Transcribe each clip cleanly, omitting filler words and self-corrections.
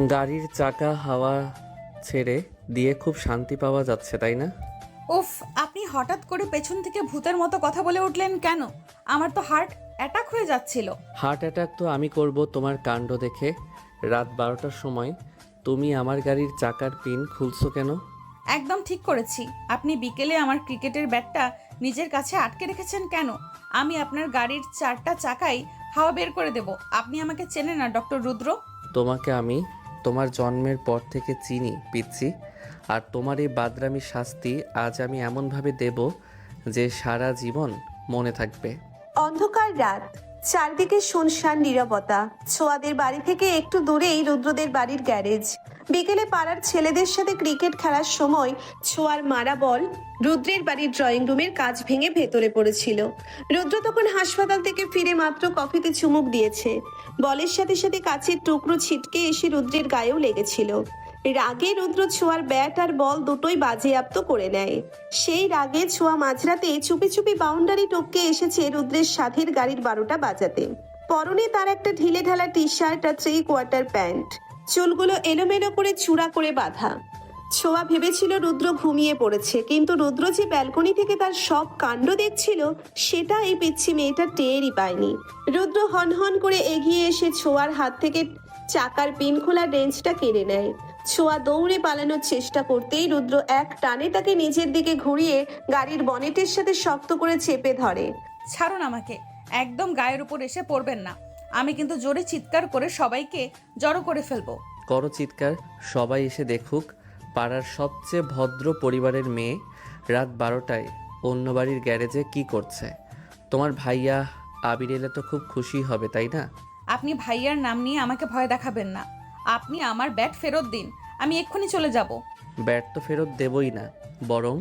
গাড়ির চাকা হাওয়া ছেড়ে দিয়ে খুব শান্তি পাওয়া যাচ্ছে, তাই না? উফ, আপনি হঠাৎ করে পেছন থেকে ভূতের মতো কথা বলে উঠলেন কেন? আমার তো হার্ট অ্যাটাক হয়ে যাচ্ছিল। হার্ট অ্যাটাক তো আমি করব তোমার কাণ্ড দেখে। রাত 12টার সময় তুমি আমার গাড়ির চাকার পিন খুলছো কেন? একদম ঠিক করেছি। আপনি বিকেলে আমার ক্রিকেটের ব্যাটটা নিজের কাছে আটকে রেখেছেন কেন? আমি আপনার গাড়ির 4টা চাকাই হাওয়া বের করে দেব। আপনি আমাকে চেনেন না ডক্টর রুদ্র? তোমাকে আমি তোমার জন্মের পর থেকে চিনি পিচ্ছি। আর তোমার এই বাদরামি শাস্তি আজ আমি এমনভাবে দেব যে সারা জীবন মনে থাকবে। অন্ধকার রাত, চারদিকে শুনশান নীরবতা। ছোয়াদের বাড়ি থেকে একটু দূরেই রুদ্রদের বাড়ির গ্যারেজ। বিকেলে পাড়ার ছেলেদের সাথে ক্রিকেট খেলার সময় ছোয়ার মারা বল রুদ্রের বাড়ির ড্রয়িং রুমের কাজ ভেঙে ভেতরে পড়েছিল। রুদ্র তখন হাসপাতাল থেকে ফিরে মাত্র কফিতে চুমুক দিয়েছে। বলের সাথে সাথে কাচের টুকরো ছিটকে এসে রুদ্রের গায়েও লেগেছিল। রাগে রুদ্র ছোঁয়ার ব্যাট আর বল দুটোই বাজেয়াপ্ত করে নেয়। সেই রাগে ছোঁয়া মাঝরাতে চুপি চুপি বাউন্ডারি টপকে এসেছে রুদ্রের সাথের গাড়ির 12টা বাজাতে। পরনে তার একটা ঢিলে ঢালা টি শার্ট আর 3/4 প্যান্ট, চুলগুলো এলোমেলো করে চূড়া করে বাঁধা। ছোঁয়া ভেবেছিল রুদ্র ঘুমিয়ে পড়েছে, কিন্তু রুদ্র যে ব্যালকনি থেকে তার সব কাণ্ড দেখছিল সেটা এই পিচ্ছি মেয়েটা টেরই পায়নি। রুদ্র হনহন করে এগিয়ে এসে ছোঁয়ার হাত থেকে চাকার পিন খোলা রেঞ্জটা কেড়ে নেয়। ছোঁয়া দৌড়ে পালানোর চেষ্টা করতেই রুদ্র এক টানে তাকে নিজের দিকে ঘুরিয়ে গাড়ির বনেটের সাথে শক্ত করে চেপে ধরে। ছাড়ুন আমাকে, একদম গায়ের উপর এসে পড়বেন না। আমি কিন্তু জোরে চিৎকার করে সবাইকে জড়ো করে ফেলবো। করো চিৎকার, সবাই এসে দেখুক। পাড়ার সবচেয়ে ভদ্র পরিবারের মেয়ে রাত 12টায় অন্য বাড়ির গ্যারেজে কি করছে? তোমার ভাইয়া আবির এলে তো খুব খুশি হবে, তাই না? আপনি ভাইয়ার নাম নিয়ে আমাকে ভয় দেখাবেন না। আপনি আমার ব্যাট ফেরত দিন, আমি এক্ষুনি চলে যাব। ব্যাট তো ফেরত দেবই না, বরং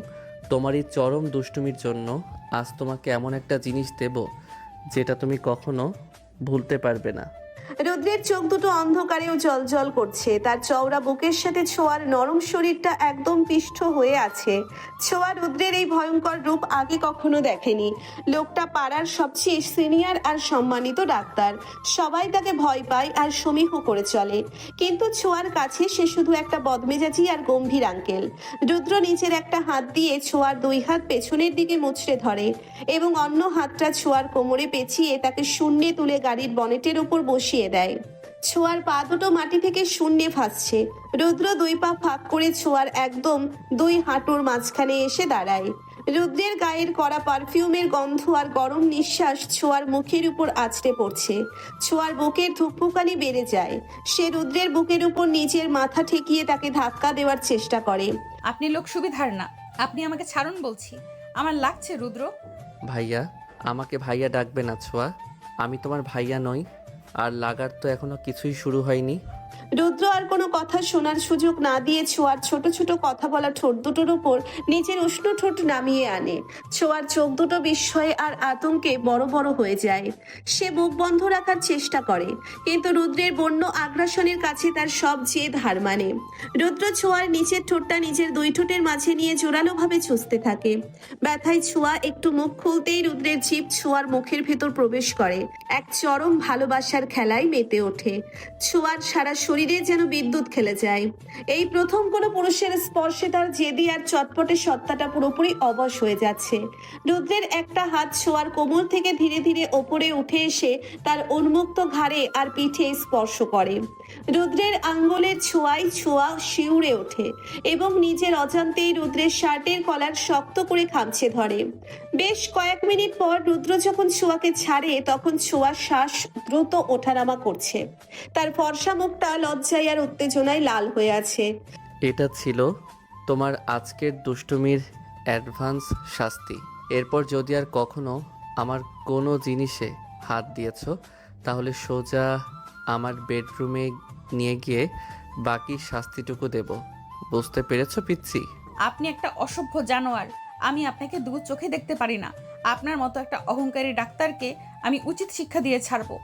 তোমার এই চরম দুষ্টুমির জন্য আজ তোমাকে এমন একটা জিনিস দেব যেটা তুমি কখনো ভুলতে পারবে না। রুদ্রের চোখ দুটো অন্ধকারেও জল করছে। তার চওড়া বুকের সাথে ছোঁয়ার নরম শরীরটা একদম পিষ্ঠ হয়ে আছে। ছোঁয়া রুদ্রের এই ভয়ঙ্কর রূপ আগে কখনো দেখেনি। লোকটা পাড়ার সবচেয়ে সিনিয়র আর সম্মানিত ডাক্তার। সবাই তাকে ভয় পায় আর সমীহ করে চলে, কিন্তু ছোঁয়ার কাছে সে শুধু একটা বদমেজাজি আর গম্ভীর আঙ্কেল। রুদ্র নিচের একটা হাত দিয়ে ছোঁয়ার 2 হাত পেছনের দিকে মুচড়ে ধরে এবং অন্য হাতটা ছোঁয়ার কোমরে পেঁচিয়ে তাকে শূন্যে তুলে গাড়ির বনেটের উপর বসিয়ে দেয়। ছোঁয়ার পা দুটো মাটি থেকে শূন্যে ভাসছে। রুদ্র 2 পা ফাঁক করে ছোঁয়ার একদম 2 হাঁটুর মাঝখানে এসে দাঁড়ায়। রুদ্রের গায়ের কড়া পারফিউমের গন্ধ আর গরম নিঃশ্বাস ছোঁয়ার মুখের উপর আছড়ে পড়ছে। ছোঁয়ার বুকের ধুকপুকানি বেড়ে যায়। সে রুদ্রের বুকের উপর নিজের মাথা ঠেকিয়ে তাকে ধাক্কা দেওয়ার চেষ্টা করে। আপনি লোক সুবিধার না, আপনি আমাকে ছাড়ুন বলছি। আমার লাগছে রুদ্র। ভাইয়া, আমাকে ভাইয়া ডাকবে না ছোঁয়া। আমি তোমার ভাইয়া নই, আর লাগার তো এখনো কিছুই শুরু হয়নি। রুদ্র আর কোনো কথা শোনার সুযোগ না দিয়ে ছোঁয়ার ছোট ছোট কথা বলা ঠোঁট দুটোর উপর নিজের উষ্ণ ঠোঁট নামিয়ে আনে। ছোঁয়ার চোখ দুটো বিস্ময়ে আর আতঙ্কে বড় বড় হয়ে যায়। সে মুখ বন্ধ রাখার চেষ্টা করে, কিন্তু রুদ্রের বন্য আগ্রাসনের কাছে তার সব জেদ হার মানে। রুদ্র ছোঁয়ার নিচের ঠোঁটটা নিজের 2 ঠোঁটের মাঝে নিয়ে জোরালো ভাবে চুষতে থাকে। ব্যথায় ছোঁয়া একটু মুখ খুলতেই রুদ্রের জিভ ছোঁয়ার মুখের ভেতর প্রবেশ করে। এক চরম ভালোবাসার খেলায় মেতে ওঠে। ছোঁয়ার সারা শরীরে যেন বিদ্যুৎ খেলে যায়। এই প্রথম কোনো পুরুষের স্পর্শে তার জেদি আর চটপটে সত্তাটা পুরোপুরি অবশ হয়ে যাচ্ছে। রুদ্রের একটা হাত ছোঁয়ার কোমর থেকে ধীরে ধীরে ওপরে উঠে এসে তার উন্মুক্ত ঘাড়ে আর পিঠে স্পর্শ করে। রুদ্রের আঙ্গুলের ছোঁয়ায় ছোঁয়া শিউরে ওঠে এবং নিজের অজান্তেই রুদ্রের শার্টের কলার শক্ত করে খামচে ধরে। বেশ কয়েক মিনিট পর রুদ্র যখন ছোঁয়াকে ছাড়ে, তখন ছোঁয়ার শ্বাস দ্রুত ওঠানামা করছে। তার ফর্সা মুখটা লজ্জায় আর উত্তেজনায় লাল হয়ে আছে। এটা ছিল তোমার আজকের দুষ্টুমির অ্যাডভান্স শাস্তি। এরপর যদি আর কখনো আমার কোনো জিনিসে হাত দিয়েছো, তাহলে সোজা আমার বেডরুমে নিয়ে গিয়ে বাকি শাস্তিটুকু দেব। বুঝতে পেরেছো পিচ্ছি? আপনি একটা অসভ্য জানোয়ার। আমি আপনাকে 2 চোখে দেখতে পারি না। আপনার মতো একটা অহংকারী ডাক্তারকে আমি উচিত শিক্ষা দিয়ে ছাড়বো।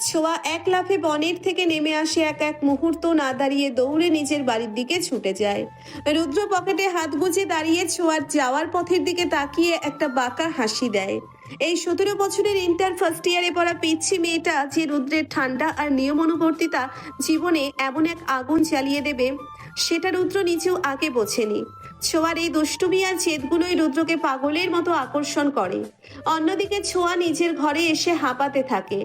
ছোঁয়া এক লাফে বনের থেকে নেমে আসে, এক এক মুহূর্ত না দাঁড়িয়ে দৌড়ে নিজের বাড়ির দিকে ছুটে যায়। রুদ্র পকেটে হাত গুজে দাঁড়িয়ে ছোঁয়ার যাওয়ার পথের দিকে তাকিয়ে একটা বাঁকা হাসি দেয়। এই 17 বছরের ইন্টার ফার্স্ট ইয়ারে পড়া পিচ্ছি মেয়েটা যে রুদ্রের ঠান্ডা আর নিয়ম অনুবর্তিতা জীবনে এমন এক আগুন জ্বালিয়ে দেবে সেটা রুদ্র নিজেও আগে বোঝেনি। ছোঁয়ার এই দুষ্টুমি আর জেদগুলোই রুদ্রকে পাগলের মতো আকর্ষণ করে। অন্যদিকে ছোঁয়া নিজের ঘরে এসে হাঁপাতে থাকে।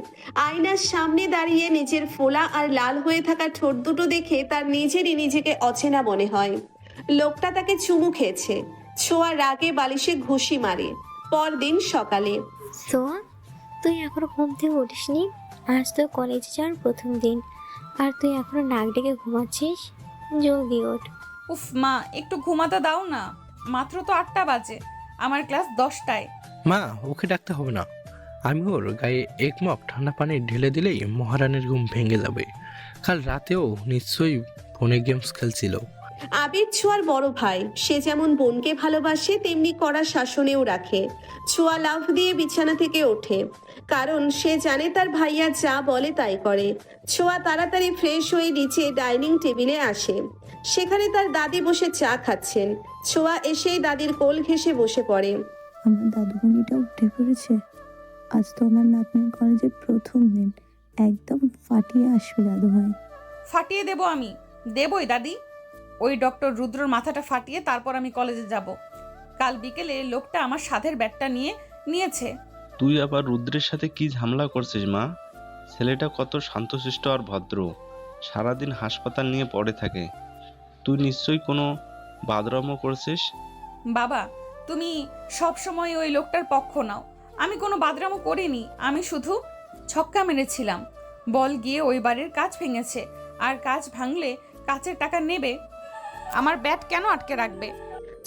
আয়নার সামনে দাঁড়িয়ে নিজের ফোলা আর লাল হয়ে থাকা ঠোঁট দুটো দেখে তার নিজেরই নিজেকে অচেনা মনে হয়। লোকটা তাকে চুমু খেয়েছে। ছোঁয়া রাগে বালিশে ঘুষি মারে। পরদিন সকালে সোয়া, তুই এখনো ঘুম থেকে উঠিসনি? আজ তো কলেজে যাওয়ার প্রথম দিন, আর তুই এখনো নাক ডেকে ঘুমাচ্ছিস। জলদি ওঠ। উফ মা, একটু ঘুমাতে দাও না। মাত্র তো 8টা বাজে, আমার ক্লাস 10টায়। মা, ওকে ডাকতে হবে না। আমি ওর গায়ে এক মগ ঠান্ডা পানি ঢেলে দিলেই মহারানীর ঘুম ভেঙে যাবে। কাল রাতেও নিশ্চয়ই ফোনে গেমস খেলছিল। আবির ছোঁয়ার বড় ভাই, সে যেমন বোনকে ভালোবাসে তেমনি কড়া শাসনেও রাখে। ছোঁয়া লাফ দিয়ে বিছানা থেকে ওঠে, কারণ সে জানে তার ভাইয়া যা বলে তাই করে। ছোঁয়া তাড়াতাড়ি ফ্রেশ হয়ে নিচে ডাইনিং টেবিলে আসে। সেখানে তার দাদি বসে চা খাচ্ছেন। ছোঁয়া এসেই দাদির কোল ঘেঁষে বসে পড়ে। আমার দাদুমণিটা উঠে পড়েছে। আজ তো আমার নাতনির কলেজের প্রথম দিন, একদম ফাটিয়ে আসবে দাদু ভাই। ফাটিয়ে দেবো আমি, দেবই দাদি। ওই ডক্টর রুদ্রর মাথাটা ফাটিয়ে তারপর আমি কলেজে যাব। কাল বিকেলে লোকটা আমার সাধের ব্যাটটা নিয়েছে। তুই আবার রুদ্রের সাথে কি ঝামেলা করছিস মা? ছেলেটা কত শান্তশিষ্ট আর ভদ্র, সারাদিন হাসপাতাল নিয়ে পড়ে থাকে। তুই নিশ্চয়ই কোনো বাদরামো করছিস। বাবা, তুমি সব সময় ওই লোকটার পক্ষ নাও। আমি কোনো বাদরামো করিনি, আমি শুধু ছক্কা মেরেছিলাম। বল গিয়ে ওই বাড়ির কাঁচ ভেঙেছে, আর কাঁচ ভাঙলে কাঁচের টাকা নেবে। আমার ব্যাট কেন আটকে রাখবে?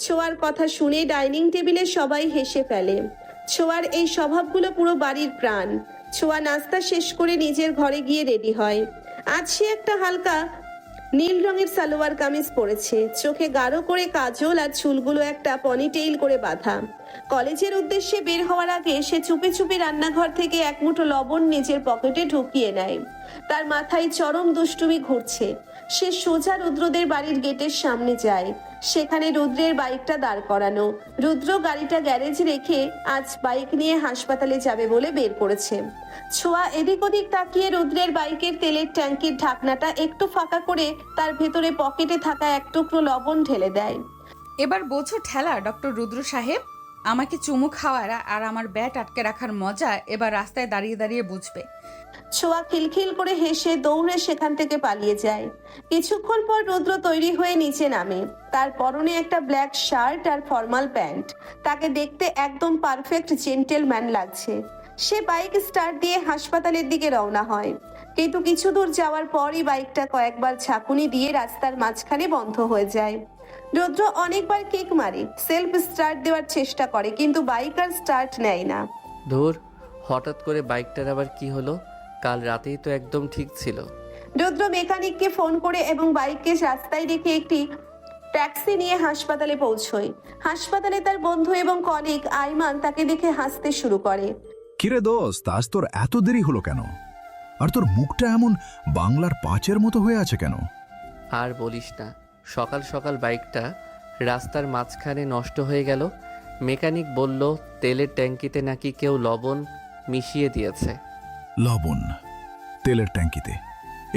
ছোঁয়ার কথা শুনে ডাইনিং টেবিলে সবাই হেসে ফেলে। ছোঁয়ার এই স্বভাবগুলো পুরো বাড়ির প্রাণ। ছোঁয়া নাস্তা শেষ করে নিজের ঘরে গিয়ে রেডি হয়। আজ সে একটা হালকা নীল রঙের সালোয়ার কামিজ পরেছে, চোখে গাঢ় করে কাজল আর চুলগুলো একটা পনিটেইল করে বাঁধা। কলেজের উদ্দেশ্যে বের হওয়ার আগে সে চুপি চুপি রান্নাঘর থেকে এক মুঠো লবণ নিজের পকেটে ঢুকিয়ে নেয়। তার মাথায় চরম দুষ্টুমি ঘুরছে। সে সোজা রুদ্রদের বাড়ির গেটের সামনে যায়। সেখানে রুদ্রের বাইকটা দাঁড় করানো। রুদ্র গাড়িটা গ্যারেজে রেখে আজ বাইক নিয়ে হাসপাতালে যাবে বলে বের করেছে। ছোঁয়া এদিক ওদিক তাকিয়ে রুদ্রের বাইকের তেলের ট্যাঙ্কির ঢাকনাটা একটু ফাঁকা করে তার ভেতরে পকেটে থাকা এক টুকরো লবণ ঢেলে দেয়। এবার বোঝো ঠেলা ডক্টর রুদ্র সাহেব। আমাকে চুমু খাওয়ার আর আমার ব্যাট আটকে রাখার মজা এবার রাস্তায় দাঁড়িয়ে দাঁড়িয়ে বুঝবে। ছোঁয়া খিলখিল করে হেসে দৌড়ে সেখান থেকে পালিয়ে যায়। কিছুক্ষণ পর রুদ্র তৈরি হয়ে নিচে নামে। তার পরনে একটা ব্ল্যাক শার্ট আর ফর্মাল প্যান্ট। তাকে দেখতে একদম পারফেক্ট জেন্টেলম্যান লাগছে। সে বাইক স্টার্ট দিয়ে হাসপাতালের দিকে রওনা হয়, কিন্তু কিছু দূর যাওয়ার পরই বাইকটা কয়েকবার ঝাঁকুনি দিয়ে রাস্তার মাঝখানে বন্ধ হয়ে যায়। রুদ্র অনেকবার কিক মারে, সেলফ স্টার্ট দেওয়ার চেষ্টা করে, কিন্তু বাইক আর স্টার্ট নেয় না। ধুর, হঠাৎ করে বাইকটার আবার কি হলো? কাল রাতেই তো একদম ঠিক ছিল। রুদ্র মেকানিককে ফোন করে এবং বাইককে রাস্তায় রেখে একটি ট্যাক্সি নিয়ে হাসপাতালে পৌঁছয়। হাসপাতালে তার বন্ধু এবং কলিগ আইমান তাকে দেখে হাসতে শুরু করে। কিরে দোস্ত, আজ তোর এত দেরি হলো কেন? আর তোর মুখটা এমন বাংলার পাঁচের মতো হয়ে আছে কেন? আর বলিস না, সকাল সকাল বাইকটা রাস্তার মাঝখানে নষ্ট হয়ে গেল। মেকানিক বলল তেলের ট্যাঙ্কিতে নাকি কেউ লবণ মিশিয়ে দিয়েছে। লবণ তেলের ট্যাঙ্কিতে?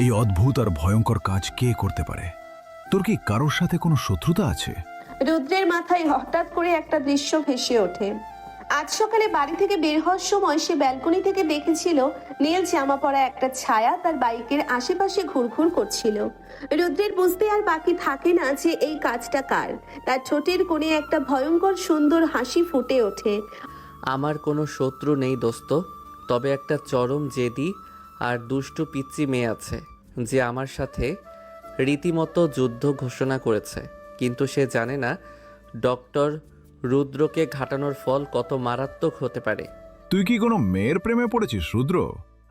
এই অদ্ভুত আর ভয়ঙ্কর কাজ কে করতে পারে? তোর কি কারোর সাথে কোনো শত্রুতা আছে? রুদ্রের মাথায় হঠাৎ করে একটা দৃশ্য ভেসে ওঠে। আজ সকালে বাড়ি থেকে বের হওয়ার সময় সে ব্যালকনি থেকে দেখেছিল নীল জামা পরা একটা ছায়া তার বাইকের আশেপাশে ঘুরঘুর করছিল। রুদ্রের বুঝতে আর বাকি থাকে না যে এই কাজটা কার। তার ঠোঁটের কোণে একটা ভয়ঙ্কর সুন্দর হাসি ফুটে ওঠে। আমার কোনো শত্রু নেই দোস্ত, তবে একটা চরম জেদি আর দুষ্টু পিচ্চি মেয়ে আছে যে আমার সাথে রীতিমতো যুদ্ধ ঘোষণা করেছে। কিন্তু সে জানে না ডক্টর রুদ্রকে ঘাটানোর ফল কত মারাত্মক হতে পারে। তুই কি কোনো মেয়ের প্রেমে পড়েছিস রুদ্র?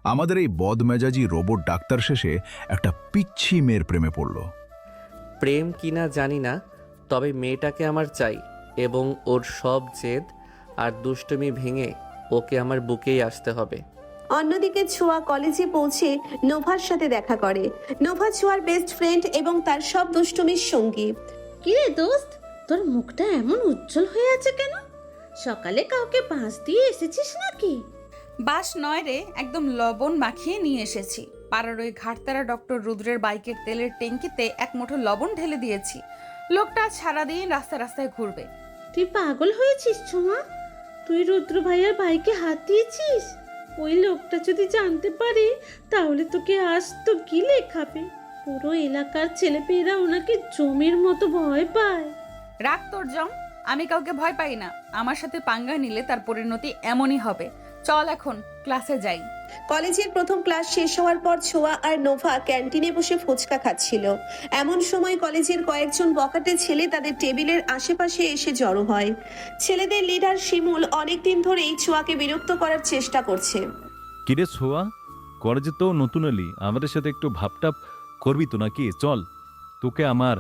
আমাদের এই বদমেজাজি রোবট ডাক্তার শেষে একটা পিচ্ছি মেয়ের প্রেমে পড়ল। প্রেম কিনা জানি না, তবে মেয়েটাকে আমার চাই এবং ওর সব জেদ আর দুষ্টুমি ভেঙে ওকে আমার বুকেই আসতে হবে। অন্যদিকে ছোঁয়া কলেজে পৌঁছে নোভার সাথে দেখা করে। নোভা ছোঁয়ার বেস্ট ফ্রেন্ড এবং তার সব দুষ্টুমির সঙ্গী। কিরে দোস্ত, তোর মুখটা এমন উজ্জ্বল হয়ে আছে কেন? সকালে কাউকে বাঁশ দিয়ে এসেছিস নাকি? বাস নয় রে, একদম লবণ মাখিয়ে নিয়ে এসেছি। পাড়ার ওই ঘাটতারা ডক্টর রুদ্রের বাইকের তেলের ট্যাঙ্কিতে এক মুঠো লবণ ঢেলে দিয়েছি। লোকটা সারাদিন রাস্তায় রাস্তায় ঘুরবে। তুই পাগল হয়েছিস ছোঁয়া? তুই রুদ্র ভাইয়ার ভাইকে হাত দিয়েছিস? ওই লোকটা যদি জানতে পারে তাহলে তোকে আস্ত গিলে খাবে। পুরো এলাকার ছেলেপেয়েরা ওনাকে জমির মতো ভয় পায়। রাগ তোর জং, আমি কাউকে ভয় পাই না। আমার সাথে পাঙ্গা নিলে তার পরিণতি এমনই হবে। চল এখন ক্লাসে যাই। কলেজের প্রথম ক্লাস শেষ হওয়ার পর ছোঁয়া আর নোভা ক্যান্টিনে বসে ফুচকা খাচ্ছিল। এমন সময় কলেজের কয়েকজন বখাটে ছেলে তাদের টেবিলের আশেপাশে এসে জড়ো হয়। ছেলেদের লিডার শিমুল অনেকদিন ধরেই ছোঁয়াকে বিরক্ত করার চেষ্টা করছে। কিরে ছোঁয়া, কলেজে তো নতুন এলি, আমাদের সাথে একটু ভাবটাপ করবি তো নাকি? চল তোকে আমার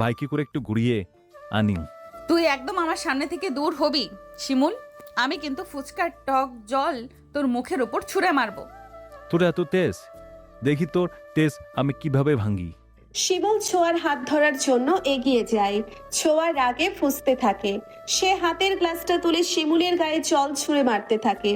বাইকে করে একটু ঘুরিয়ে আনি। তুই একদম আমার সামনে থেকে দূর হবি শিমুল। আমি কিন্তু ফুচকার টক জল তোর মুখের উপর ছুঁড়ে মারবো। তোর এত তেজ, দেখি তোর তেজ আমি কিভাবে ভাঙি। শিমুল ছোঁয়ার হাত ধরার জন্য এগিয়ে যায়। ছোঁয়া রাগে ফুঁসতে থাকে। সে হাতের গ্লাসটা তুলে শিমুলের গায়ে জল ছুঁড়ে মারতে থাকে।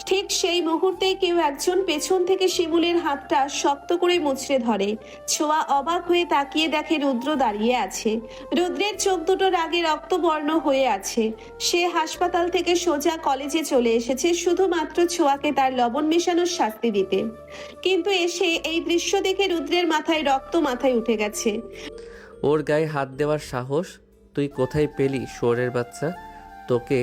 ঠিক সেই মুহূর্তেই কেউ একজন পেছন থেকে শিমুলের হাতটা শক্ত করে মুচড়ে ধরে। ছোঁয়া অবাক হয়ে তাকিয়ে দেখে রুদ্র দাঁড়িয়ে আছে। রুদ্রের চোখ দুটো রাগে রক্তবর্ণ হয়ে আছে। সে হাসপাতাল থেকে সোজা কলেজে চলে এসেছে শুধুমাত্র ছোঁয়াকে তার লবণ মেশানোর শাস্তি দিতে। কিন্তু এসে এই দৃশ্য দেখে রুদ্রের মাথায় রক্ত মাথায় উঠে গেছে। ওর গায়ে হাত দেওয়ার সাহস তুই কোথায় পেলি শুয়োরের বাচ্চা? তোকে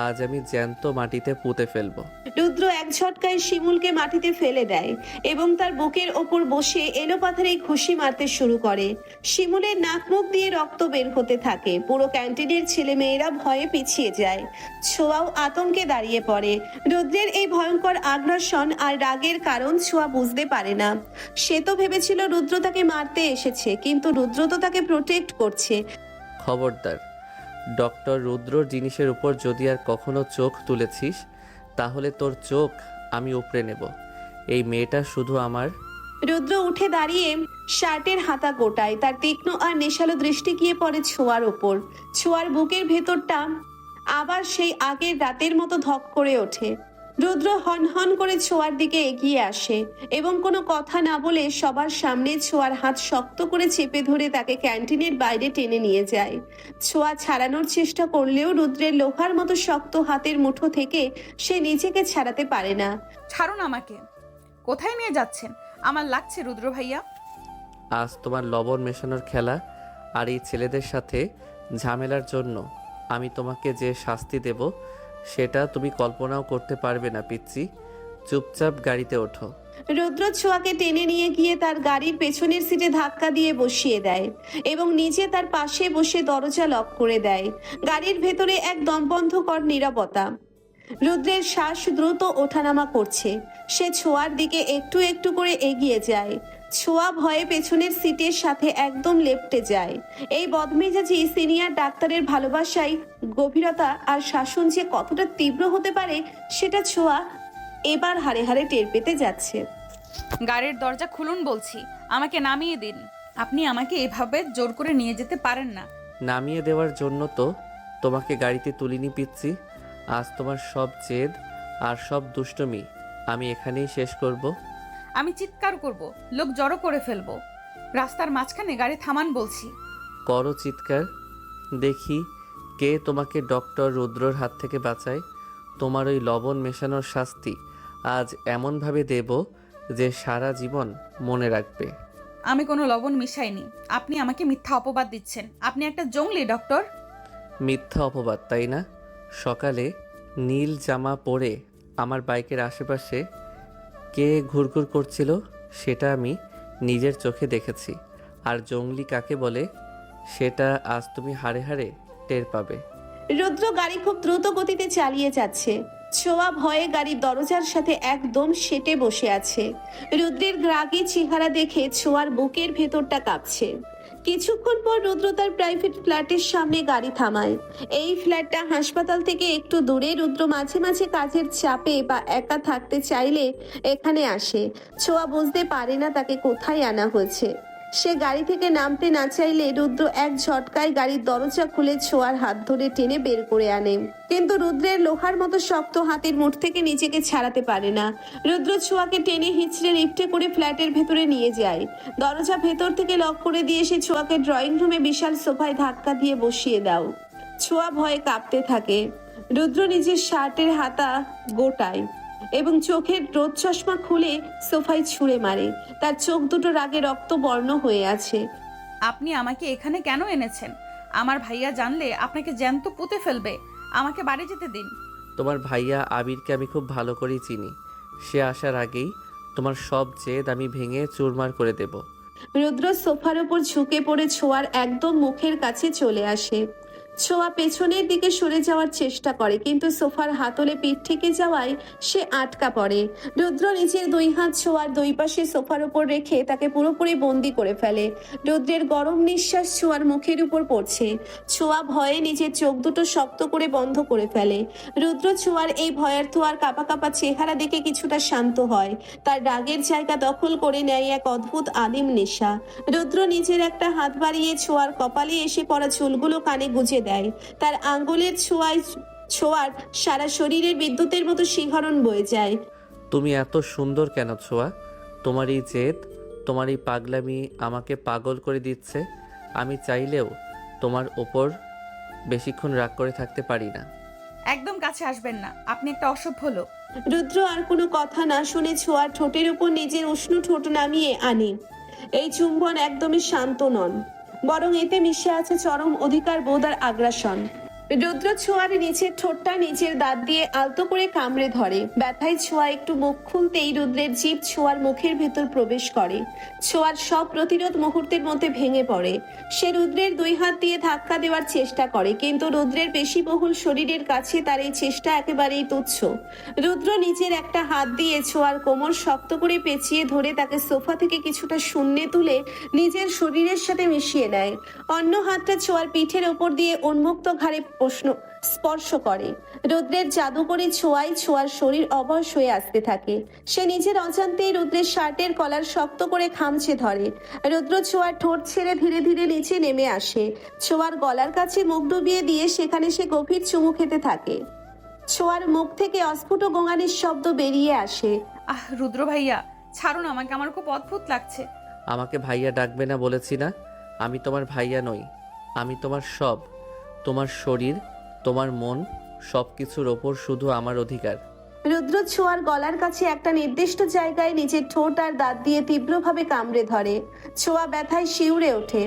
আজ আমি জ্যান্ত মাটিতে পুঁতে ফেলবো। রুদ্র এক ঝটকায় শিমুলকে মাটিতে ফেলে দেয় এবং তার বুকের ওপর বসে এলোপাথারে ঘুষি মারতে শুরু করে। শিমুলের নাক মুখ দিয়ে রক্ত বের হতে থাকে। পুরো ক্যান্টিনের ছেলে মেয়েরা ভয়ে পিছিয়ে যায়। ছোঁয়াও আতঙ্কে দাঁড়িয়ে পড়ে। রুদ্রের এই ভয়ঙ্কর আগ্রাসন আর রাগের কারণ ছোঁয়া বুঝতে পারে না। সে তো ভেবেছিল রুদ্র তাকে মারতে এসেছে, কিন্তু রুদ্র তো তাকে প্রোটেক্ট করছে। খবরদার, ডক্টর রুদ্রর জিনিসের উপর যদি আর কখনো চোখ তুলেছিস তাহলে তোর চোখ আমি উপড়ে নেব। এই মেয়েটা শুধু আমার। রুদ্র উঠে দাঁড়িয়ে শার্টের হাতা গোটায়। তার তীক্ষ্ণ আর নেশালো দৃষ্টি গিয়ে পড়ে ছোঁয়ার ওপর। ছোঁয়ার বুকের ভেতরটা আবার সেই আগের রাতের মতো ধক করে ওঠে। রুদ্র হনহন করে ছোঁয়ার দিকে এগিয়ে আসে এবং কোনো কথা না বলে সবার সামনে ছোঁয়ার হাত শক্ত করে চেপে ধরে তাকে ক্যান্টিনের বাইরে টেনে নিয়ে যায়। ছোঁয়া ছাড়ানোর চেষ্টা করলেও রুদ্রের লোহার মতো শক্ত হাতের মুঠো থেকে সে নিজেকে ছাড়াতে পারে না। ছাড়ুন আমাকে। কোথায় নিয়ে যাচ্ছেন? আমার লাগছে রুদ্র ভাইয়া। আজ তোমার লবণ মেশানোর খেলা আর এই ছেলেদের সাথে ঝামেলার জন্য আমি তোমাকে যে শাস্তি দেব সেটা তুমি কল্পনাও করতে পারবে না পিচ্চি। চুপচাপ গাড়িতে ওঠো। রুদ্র ছোঁয়াকে টেনে নিয়ে গিয়ে তার গাড়ির পেছনের সিটে ধাক্কা দিয়ে বসিয়ে দেয় এবং নিজে তার পাশে বসে দরজা লক করে দেয়। গাড়ির ভেতরে এক দমবন্ধকর নীরবতা। রুদ্রের শ্বাস দ্রুত ওঠানামা করছে। সে ছোঁয়ার দিকে একটু একটু করে এগিয়ে যায়। ছোঁয়া ভয়ে পেছনের সিটের সাথে একদম লেপ্টে যায়। এই বদমেজাজি সিনিয়র ডাক্তারের ভালোবাসায় গভীরতা আর শাসন যে কতটা তীব্র হতে পারে সেটা ছোঁয়া এবার হাড়ে হাড়ে টের পেতে যাচ্ছে। গাড়ির দরজা খুলুন বলছি, আমাকে নামিয়ে দিন। আপনি আমাকে এভাবে জোর করে নিয়ে যেতে পারেন না। নামিয়ে দেওয়ার জন্য তো তোমাকে গাড়িতে তুলিনি পিচ্ছি। আজ তোমার সব জেদ আর সব দুষ্টুমি আমি এখানেই শেষ করব। আমি চিৎকার করব, লোক জড়ো করে ফেলবো। রাস্তার মাঝখানে গাড়ি থামান বলছি। করো চিৎকার, দেখি কে তোমাকে ডক্টর রুদ্রর হাত থেকে বাঁচায়। তোমার ওই লবণ মেশানোর শাস্তি আজ এমনভাবে দেব যে সারা জীবন মনে রাখবে। আমি কোনো লবণ মিশাইনি। আপনি আমাকে মিথ্যা অপবাদ দিচ্ছেন। আপনি একটা জঙ্গলি ডক্টর। মিথ্যা অপবাদ, তাই না? সকালে নীল জামা পরে আমার বাইকের আশেপাশে কে ঘুরঘুর করছিল সেটা আমি নিজের চোখে দেখেছি। আর জঙ্গলি কাকে বলে সেটা আজ তুমি হাড়ে হাড়ে টের পাবে। রুদ্র গাড়ি খুব দ্রুত গতিতে চালিয়ে যাচ্ছে। ছোঁয়া ভয়ে গাড়ির দরজার সাথে একদম সেটে বসে আছে। রুদ্রের রাগী চেহারা দেখে ছোঁয়ার বুকের ভেতরটা কাঁপছে। কিছুক্ষণ পর রুদ্র তার প্রাইভেট ফ্ল্যাটের সামনে গাড়ি থামায়। এই ফ্ল্যাটটা হাসপাতাল থেকে একটু দূরে। রুদ্র মাঝে মাঝে কাজের চাপে বা একা থাকতে চাইলে এখানে আসে। ছোঁয়া বুঝতে পারে না তাকে কোথায় আনা হয়েছে। সে গাড়ি থেকে নামতে না চাইলে রুদ্র এক ঝটকায় গাড়ির দরজা খুলে ছোঁয়ার হাত ধরে টেনে বের করে আনে, কিন্তু রুদ্রের লোহার মতো শক্ত হাতের মুঠ থেকে নিজেকে ছাড়াতে পারে না। রুদ্র ছোঁয়াকে টেনে হিঁচড়ে লিফটে করে ফ্ল্যাটের ভেতরে নিয়ে যায়। দরজা ভেতর থেকে লক করে দিয়ে সে ছোঁয়াকে ড্রয়িং রুমে বিশাল সোফায় ধাক্কা দিয়ে বসিয়ে দাও। ছোঁয়া ভয়ে কাঁপতে থাকে। রুদ্র নিজের শার্টের হাতা গোটায় এবং চোখের রোদ চশমা খুলে সোফায় ছুঁড়ে মারে। তার চোখ দুটো রাগে রক্তবর্ণ হয়ে আছে। আপনি আমাকে এখানে কেন এনেছেন? আমার ভাইয়া জানলে আপনাকে জ্যান্ত পুঁতে ফেলবে। আমাকে বাড়ি যেতে দিন। তোমার ভাইয়া আবিরকে আমি খুব ভালো করেই চিনি। সে আসার আগেই তোমার সব জেদ আমি ভেঙে চুরমার করে দেব। রুদ্র সোফার উপর ঝুঁকে পড়ে ছোঁয়ার একদম মুখের কাছে চলে আসে। ছোঁয়া পেছনের দিকে সরে যাওয়ার চেষ্টা করে, কিন্তু সোফার হাতলে পিঠ থেকে যাওয়ায় সে আটকা পড়ে। রুদ্র নিজের দুই হাত ছোঁয়ার দুই পাশে সোফার উপর রেখে তাকে পুরোপুরি বন্দি করে ফেলে। রুদ্রের গরম নিঃশ্বাস ছোঁয়ার মুখের উপর পড়ছে। ছোঁয়া ভয়ে নিজের চোখ দুটো শক্ত করে বন্ধ করে ফেলে। রুদ্র ছোঁয়ার এই ভয়ার্থ আর কাঁপা কাঁপা চেহারা দেখে কিছুটা শান্ত হয়। তার রাগের জায়গা দখল করে নেয় এক অদ্ভুত আদিম নেশা। রুদ্র নিজের একটা হাত বাড়িয়ে ছোঁয়ার কপালে এসে পড়া চুলগুলো কানে গুজে দেয়। তার আঙ্গুলের ছোঁয়ার সারা শরীরের বিদ্যুতের মতো শিহরণ বয়ে যায়। তুমি এত সুন্দর কেন ছোঁয়া? তোমার এই জেদ, তোমার এই পাগলামি আমাকে পাগল করে দিচ্ছে। আমি চাইলেও তোমার ওপর বেশিক্ষণ রাগ করে থাকতে পারি না। একদম কাছে আসবেন না, আপনি একটা অসভ্য লোক। রুদ্র আর কোনো কথা না শুনে ছোঁয়ার ঠোঁটের উপর নিজের উষ্ণ ঠোঁট নামিয়ে আনে। এই চুম্বন একদমই শান্ত নন, বরং এতে মিশে আছে চরম অধিকার বোধ আর আগ্রাসন। রুদ্র ছোঁয়ার নিচের ঠোঁটটা নিজের দাঁত দিয়ে আলতো করে কামড়ে ধরে। ব্যথায় ছোঁয়া একটু মুখ খুলতেই রুদ্রের জিভ ছোঁয়ার মুখের ভেতর প্রবেশ করে। ছোঁয়ার সব প্রতিরোধ মুহূর্তের মধ্যে ভেঙে পড়ে। সে রুদ্রের দুই হাত দিয়ে ধাক্কা দেওয়ার চেষ্টা করে, কিন্তু রুদ্রের পেশিবহুল শরীরের কাছে তার এই চেষ্টা একেবারেই তুচ্ছ। রুদ্র নিজের একটা হাত দিয়ে ছোঁয়ার কোমর শক্ত করে পেঁচিয়ে ধরে তাকে সোফা থেকে কিছুটা শূন্যে তুলে নিজের শরীরের সাথে মিশিয়ে নেয়। অন্য হাতটা ছোঁয়ার পিঠের ওপর দিয়ে উন্মুক্ত ঘাড়ে স্পর্শ করে। রুদ্রের জাদুকরী ছোঁয়ায় ছোঁয়ার শরীর অবশ হয়ে আসতে থাকে। সে নিজের অজান্তেই রুদ্রের শার্টের কলার শক্ত করে খামচে ধরে। রুদ্র ছোঁয়ার ঠোঁট ছেড়ে ধীরে ধীরে নিচে নেমে আসে। ছোঁয়ার গলার কাছে মুখ ডুবিয়ে দিয়ে সেখানে সে গভীর চুমু খেতে থাকে। ছোঁয়ার মুখ থেকে অস্ফুট গোঙানির শব্দ বেরিয়ে আসে। রুদ্র ভাইয়া ছাড়ুন আমাকে, আমার খুব অদ্ভুত লাগছে। আমাকে ভাইয়া ডাকবে না বলেছি না? আমি তোমার ভাইয়া নই, আমি তোমার সব। তোমার শরীর, তোমার মন, সব কিছুর ওপর শুধু আমার অধিকার। রুদ্র ছোঁয়ার গলার কাছে একটা নির্দিষ্ট জায়গায় নিজের ঠোঁট আর দাঁত দিয়ে তীব্রভাবে কামড়ে ধরে। ছোঁয়া ব্যথায় শিউরে ওঠে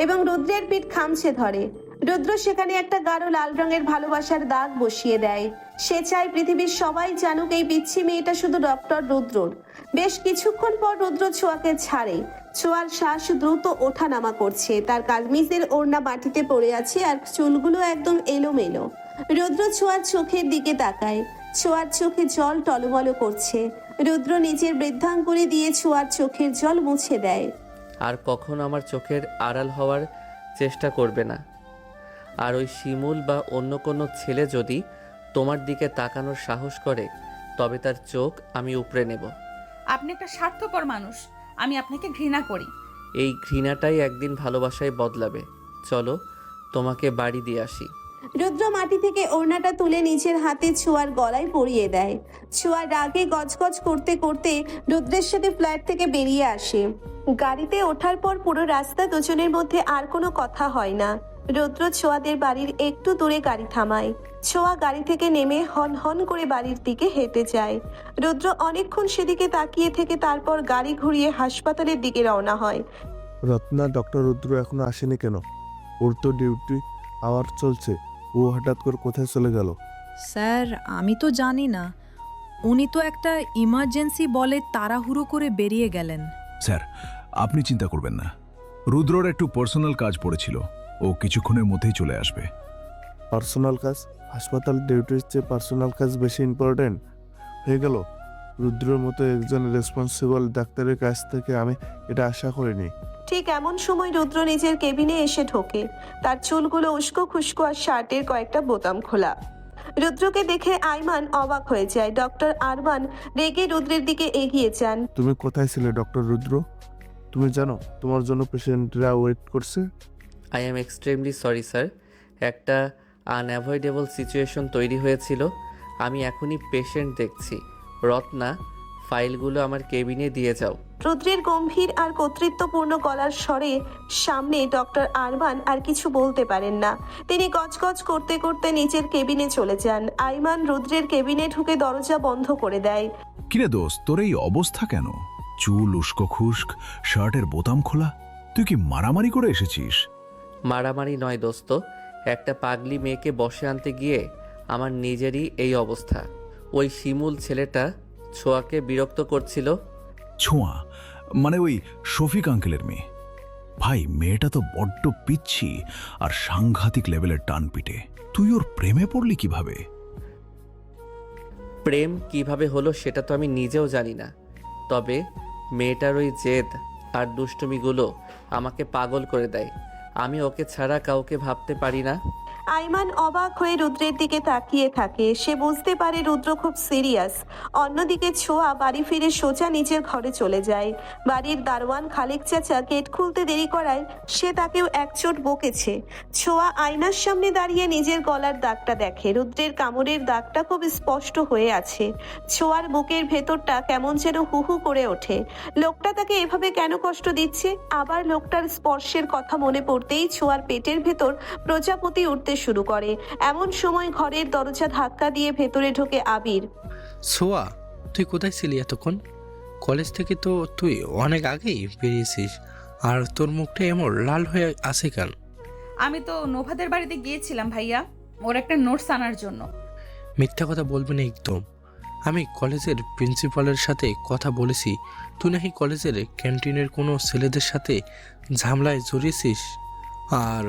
এবং রুদ্রের পিঠ খামচে ধরে। রুদ্র সেখানে একটা গাঢ় লাল রঙের ভালোবাসার দাগ বসিয়ে দেয়। সে চায় পৃথিবীর সবাই জানুক এই বিচ্ছি মেয়েটা শুধু ডক্টর রুদ্রর। বেশ কিছুক্ষণ পর রুদ্র ছোঁয়াকে ছাড়ে। ছোঁয়ার শ্বাস দ্রুত ওঠানামা করছে। তার কামিজের ওড়না মাটিতে পড়ে আছে আর চুলগুলো একদম এলোমেলো। রুদ্র ছোঁয়ার চোখের দিকে তাকায়। ছোঁয়ার চোখে জল টলমল করছে। রুদ্র নিজের বৃদ্ধাঙ্গুলি দিয়ে ছোঁয়ার চোখের জল মুছে দেয়। আর কখনো আমার চোখের আড়াল হওয়ার চেষ্টা করবে না। আর ওই শিমুল বা অন্য কোনো ছেলে যদি তোমার দিকে তাকানোর সাহস করে, তবে তার চোখ আমি উপড়ে নেব। আপনি একটা স্বার্থপর মানুষ, আমি আপনাকে ঘৃণা করি। এই ঘৃণাটাই একদিন ভালোবাসায় বদলাবে। চলো তোমাকে বাড়ি দিয়ে আসি। রুদ্র মাটি থেকে ওড়নাটা তুলে নিজের হাতে ছোঁয়ার গলায় পরিয়ে দেয়। ছোঁয়ার রাগে গজগজ করতে করতে রুদ্রের সাথে ফ্ল্যাট থেকে বেরিয়ে আসে। গাড়িতে ওঠার পর পুরো রাস্তা দুজনের মধ্যে আর কোনো কথা হয় না। রুদ্র ছোঁয়াদের বাড়ির একটু দূরে গাড়ি থামায়। ছোঁয়া গাড়ি থেকে নেমে হন হন করে বাড়ির দিকে হেঁটে যায়। রুদ্র অনেকক্ষণ সেদিকে তাকিয়ে থেকে তারপর গাড়ি ঘুরিয়ে হাসপাতালের দিকে রওনা হয়। রত্না, ডক্টর রুদ্র এখনো আসেনি কেন? ওর তো ডিউটি আওয়ার চলছে, ও হঠাৎ করে কোথায় চলে গেল? স্যার আমি তো জানি না, উনি তো একটা ইমার্জেন্সি বলে তাড়াহুড়ো করে বেরিয়ে গেলেন। স্যার, আপনি চিন্তা করবেন না, রুদ্রর একটু পার্সোনাল কাজ পড়েছিল, ও কিছুক্ষণের মধ্যেই চলে আসবে। পার্সোনাল কাজ? হাসপাতাল ডিউটির চেয়ে পার্সোনাল কাজ বেশি ইম্পর্টেন্ট হয়ে গেল? রুদ্রের মতো একজন রেসপন্সিবল ডাক্তারের কাছ থেকে আমি এটা আশা করিনি। ঠিক এমন সময় রুদ্র নিজের কেবিনে এসে ঢোকে। তার চুলগুলো উস্কো খুস্কো আর শার্টের কয়েকটা বোতাম খোলা। রুদ্রকে দেখে আইমান অবাক হয়ে যায়। ডক্টর আরমান রেগে রুদ্রের দিকে এগিয়ে যান। তুমি কোথায় ছিলে ডক্টর রুদ্র? তুমি জানো তোমার জন্য পেশেন্টরা ওয়েট করছে। I am extremely sorry sir, একটা আনঅ্যাভয়েডেবল সিচুয়েশন তৈরি হয়েছিল। আমি এখনই পেশেন্ট দেখছি। রত্না, ফাইলগুলো আমার কেবিনে দিয়ে যাও। রুদ্রের গম্ভীর আর কর্তৃত্বপূর্ণ গলার স্বরে সামনে ডক্টর আরমান আর কিছু বলতে পারেন না। তিনি গজগজ করতে করতে নিচের কেবিনে চলে যান। আইমান রুদ্রের কেবিনে ঢুকে দরজা বন্ধ করে দেয়। কিরে দোস্ত, তোর এই অবস্থা কেন? চুল উস্কো খুস্ক, শার্টের বোতাম খোলা। তুই কি মারামারি করে এসেছিস? মারামারি নয় দোস্ত, একটা পাগলি মেয়েকে বসে আনতে গিয়ে আমার নিজেরই এই অবস্থা। ওই শিমুল ছেলেটা ছোঁয়াকে বিরক্ত করছিল। ছোঁয়া মানে ওই শফিক আঙ্কেলের মেয়ে? ভাই, মেয়েটা তো বড্ড পিচ্ছি আর সাংঘাতিক লেভেলের টান পিটে। তুই ওর প্রেমে পড়লি কিভাবে? প্রেম কিভাবে হলো সেটা তো আমি নিজেও জানি না, তবে মেয়েটার ওই জেদ আর দুষ্টুমিগুলো আমাকে পাগল করে দেয়। আমি ওকে ছাড়া কাউকে ভাবতে পারি না। আইমান অবাক হয়ে রুদ্রের দিকে তাকিয়ে থাকে। সে বুঝতে পারে রুদ্র খুব সিরিয়াস। অন্যদিকে ছোঁয়া বাড়ি ফিরে সোজা নিজের ঘরে চলে যায়। বাড়ির দারোয়ান খালেক চাচা গেট খুলতে দেরি করায় সে তাকেও একচোট বকেছে। ছোঁয়া আয়নার সামনে দাঁড়িয়ে নিজের গলার দাগটা দেখে। রুদ্রের কামড়ের দাগটা খুব স্পষ্ট হয়ে আছে। ছোঁয়ার বুকের ভেতরটা কেমন যেন হু হু করে ওঠে। লোকটা তাকে এভাবে কেন কষ্ট দিচ্ছে? আবার লোকটার স্পর্শের কথা মনে পড়তেই ছোঁয়ার পেটের ভেতর প্রজাপতি উঠতে শুরু করে। এমন সময় ঘরের দরজা ধাক্কা দিয়ে ভেতরে ঢোকে আবির। সোয়া, তুই কোথায় ছিলি এতক্ষণ? কলেজ থেকে তো তুই অনেক আগেই বেরিয়েছিস, আর তোর মুখটা এমন লাল হয়ে আছে কেন? আমি তো নোভাদের বাড়িতে গিয়েছিলাম ভাইয়া, ওর একটা নোটস আনার জন্য। মিথ্যা কথা বলবি না একদম। আমি কলেজের প্রিন্সিপালের সাথে কথা বলেছি, তুই নাকি কলেজের ক্যান্টিনের কোনো ছেলেদের সাথে ঝামেলায় জড়িয়েছিস, আর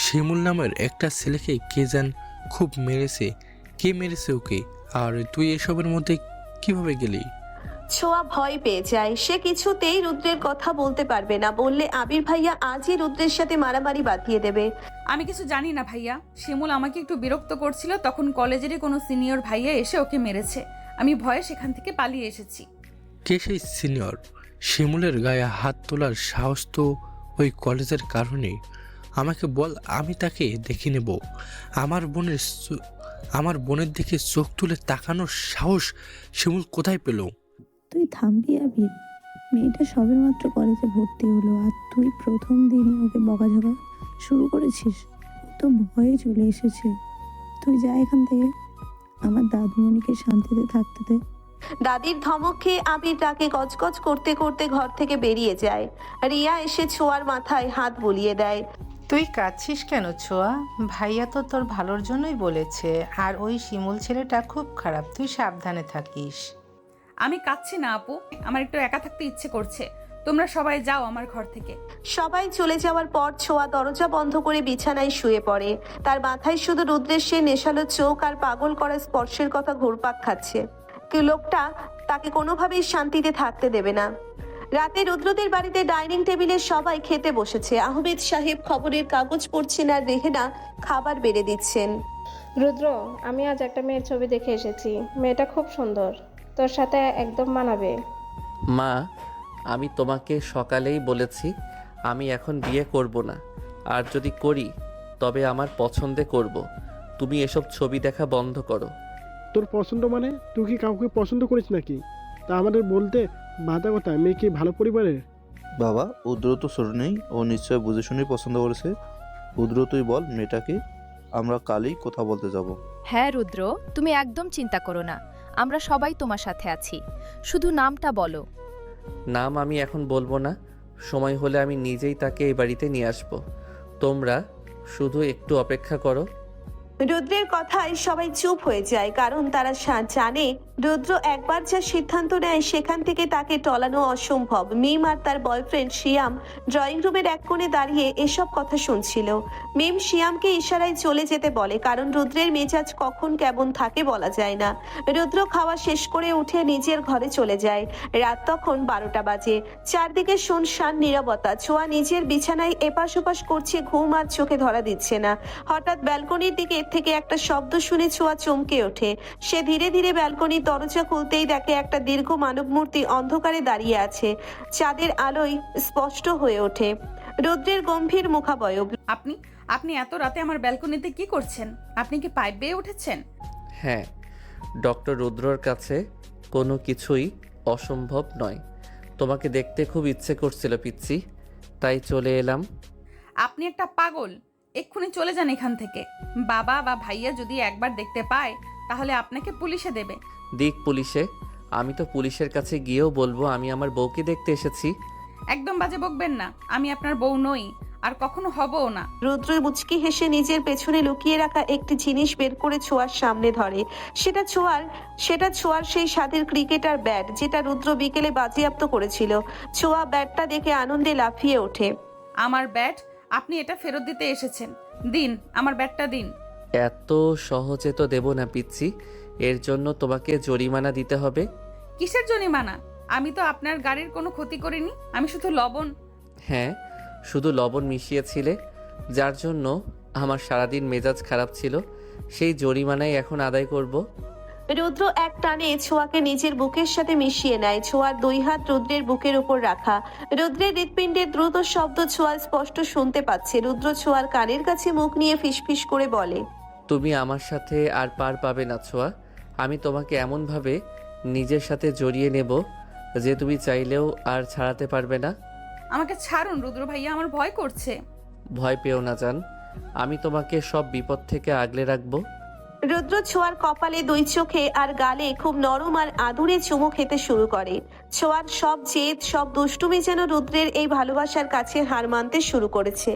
শিমুল নামের একটা ছেলেকে কে যেন খুব মেরেছে। কে মেরেছে ওকে? আর তুই এসবের মধ্যে কিভাবে গেলি? ছোঁয়া ভয় পেয়ে যায়। সে কিছুতেই রুদ্রের কথা বলতে পারবে না। বললে আবির ভাইয়া আজই রুদ্রের সাথে মারামারি বাঁধিয়ে দেবে। আমি কিছু জানি না ভাইয়া, শিমুল আমাকে একটু বিরক্ত করছিল, তখন কলেজেরই কোনো সিনিয়র ভাইয়া এসে ওকে মেরেছে। আমি ভয়ে সেখান থেকে পালিয়ে এসেছি। কে সেই সিনিয়র? শিমুলের গায়ে হাত তোলার সাহস তো ওই কলেজের কারণে। আমাকে বল, আমি তাকে দেখে নেব। আমার বোনের দিকে চোখ তুলে তাকানোর সাহস শিমুল কোথায় পেল? তুই থামবি আবির? মেয়েটা সবে মাত্র কলেজে ভর্তি হলো আর তুই প্রথম দিনই ওকে বকাঝকা শুরু করেছিস। ও তো ভয়ে চলে এসেছে। তুই যা এখান থেকে, আমার দাদুমণিকে শান্তিতে থাকতে দে। দাদির ধমক খেয়ে আবির তাকে গজগজ করতে করতে ঘর থেকে বেরিয়ে যায়। রিয়া এসে ছোঁয়ার মাথায় হাত বুলিয়ে দেয়। তুই কাঁদছিস কেন ছোঁয়া? ভাইয়া তো তোর ভালোর জন্যই বলেছে, আর ওই শিমুল ছেলেটা খুব খারাপ, তুই সাবধানে থাকিস। আমি কাঁদছি না আপু, আমার একটু একা থাকতে ইচ্ছে করছে। তোমরা সবাই যাও আমার ঘর থেকে। সবাই চলে যাওয়ার পর ছোঁয়া দরজা বন্ধ করে বিছানায় শুয়ে পড়ে। তার মাথায় শুধু রুদ্রের সে নেশালো চোখ আর পাগল করা স্পর্শের কথা ঘুরপাক খাচ্ছে। লোকটা তাকে কোনোভাবেই শান্তিতে থাকতে দেবে না। রাতে রুদ্রদের বাড়িতে ডাইনিং টেবিলে সবাই খেতে বসেছে। আহমেদ সাহেব খবরের কাগজ পড়ছেন আর রেহেনা খাবার বেড়ে দিচ্ছেন। রুদ্র, আমি আজ একটা মেয়ের ছবি দেখে এসেছি। মেয়েটা খুব সুন্দর, তোর সাথে একদম মানাবে। মা, আমি তোমাকে সকালেই বলেছি আমি এখন বিয়ে করব না, আর যদি করি তবে আমার পছন্দে করব। তুমি এসব ছবি দেখা বন্ধ করো। তোর পছন্দ মানে তুই কি কাউকে পছন্দ করিস নাকি? তা আমাদের বলতে বাধা কথা। মেয়ে কি ভালো পরিবারের? বাবা, উদ্র তো ছোট নেই, ও নিশ্চয় বুঝে শুনেই পছন্দ করেছে। উদ্র, তুই বল মেয়েটাকে, আমরা কালই কথা বলতে যাব। হ্যাঁ রুদ্র, তুমি একদম চিন্তা করো না, আমরা সবাই তোমার সাথে আছি। শুধু নামটা বলো। নাম আমি এখন বলবো না, সময় হলে আমি নিজেই তাকে এই বাড়িতে নিয়ে আসবো। তোমরা শুধু একটু অপেক্ষা করো। রুদ্রের কথায় সবাই চুপ হয়ে যায়, কারণ তারা জানে রুদ্র একবার যা সিদ্ধান্ত নেয় সেখান থেকে তাকে টলানো অসম্ভব। মিম আর তার বয়ফ্রেন্ড শিয়াম ড্রয়িং রুমের এক কোণে দাঁড়িয়ে এসব কথা শুনছিল। মিম শিয়ামকে ইশারায় চলে যেতে বলে, কারণ রুদ্রের মেজাজ কখন কেমন থাকে বলা যায় না। রুদ্র খাওয়া শেষ করে উঠে নিজের ঘরে চলে যায়। রাত তখন 12টা বাজে। চারদিকে শুনশান নীরবতা। ছোঁয়া নিজের বিছানায় এপাশ ওপাশ করছে, ঘুম আর চোখে ধরা দিচ্ছে না। হঠাৎ ব্যালকনির দিকে বাইরের থেকে একটা শব্দ শুনে ছোঁয়া চমকে ওঠে। সে ধীরে ধীরে ব্যালকনির দরজা খুলতেই দেখে একটা দীর্ঘ মানব মূর্তি অন্ধকারে দাঁড়িয়ে আছে। চাঁদের আলোয় স্পষ্ট হয়ে ওঠে রুদ্রের গম্ভীর মুখাবয়ব। আপনি আপনি এত রাতে আমার ব্যালকনিতে কি করছেন? আপনি কি পাইপ বেয়ে উঠেছেন? হ্যাঁ, ডক্টর রুদ্রর কাছে কোনো কিছুই অসম্ভব নয়। তোমাকে দেখতে খুব ইচ্ছে করছিল পিচ্ছি, তাই চলে এলাম। আপনি একটা পাগল। এক্ষুনি চলে যান এখান থেকে। বাবা বা ভাইয়া যদি একবার দেখতে পায় তাহলে আপনাকে পুলিশে দেবে। দিক পুলিশে, আমি তো পুলিশের কাছে গিয়েও বলবো আমি আমার বউকে দেখতে এসেছি। একদম বাজে বকবেন না। আমি আপনার বউ নই, আর কখনো হবও না। রুদ্র মুচকি হেসে নিজের পেছনে লুকিয়ে রাখা একটি জিনিস বের করে ছোঁয়ার সামনে ধরে। সেটা ছোঁয়ার সেই স্বাদের ক্রিকেটার ব্যাট, যেটা রুদ্র বিকেলে বাজেয়াপ্ত করেছিল। ছোঁয়া ব্যাটটা দেখে আনন্দে লাফিয়ে ওঠে। আমার ব্যাট? আপনি এটা ফেরত দিতে এসেছেন। দিন, আমার ব্যাটটা দিন। এত সহজে তো দেব না পিচ্ছি, এর জন্য তোমাকে জরিমানা দিতে হবে। কিসের জরিমানা? আমি তো আপনার গাড়ির কোনো ক্ষতি করিনি। আমি শুধু লবণ। হ্যাঁ, শুধু লবণ মিশিয়েছিলে, যার জন্য আমার সারাদিন মেজাজ খারাপ ছিল। সেই জরিমানাই এখন আদায় করব। রুদ্র এক টানে ছোঁয়াকে নিজের বুকের সাথে মিশিয়ে নেয়। ছোঁয়ার দুই হাত রুদ্রের বুকের উপর রাখা। রুদ্রের হৃৎপিণ্ডের দ্রুত শব্দ ছোঁয়া স্পষ্ট শুনতে পাচ্ছে। রুদ্র ছোঁয়ার কানের কাছে মুখ নিয়ে ফিসফিস করে বলে, তুমি আমার সাথে আর পার পাবে না ছোঁয়া। আমি তোমাকে এমনভাবে নিজের সাথে জড়িয়ে নেব যে তুমি চাইলেও আর ছাড়াতে পারবে না। আমাকে ছাড়ুন রুদ্র ভাইয়া, আমার ভয় করছে। ভয় পেও না জান, আমি তোমাকে সব বিপদ থেকে আগলে রাখবো। রুদ্র ছোঁয়ার কপালে, দুই চোখে আর গালে খুব নরম আর আদুরে চুমু খেতে শুরু করে। ছোঁয়ার সব জেদ, সব দুষ্টুমি যেন রুদ্রের এই ভালোবাসার কাছে হার মানতে শুরু করেছে।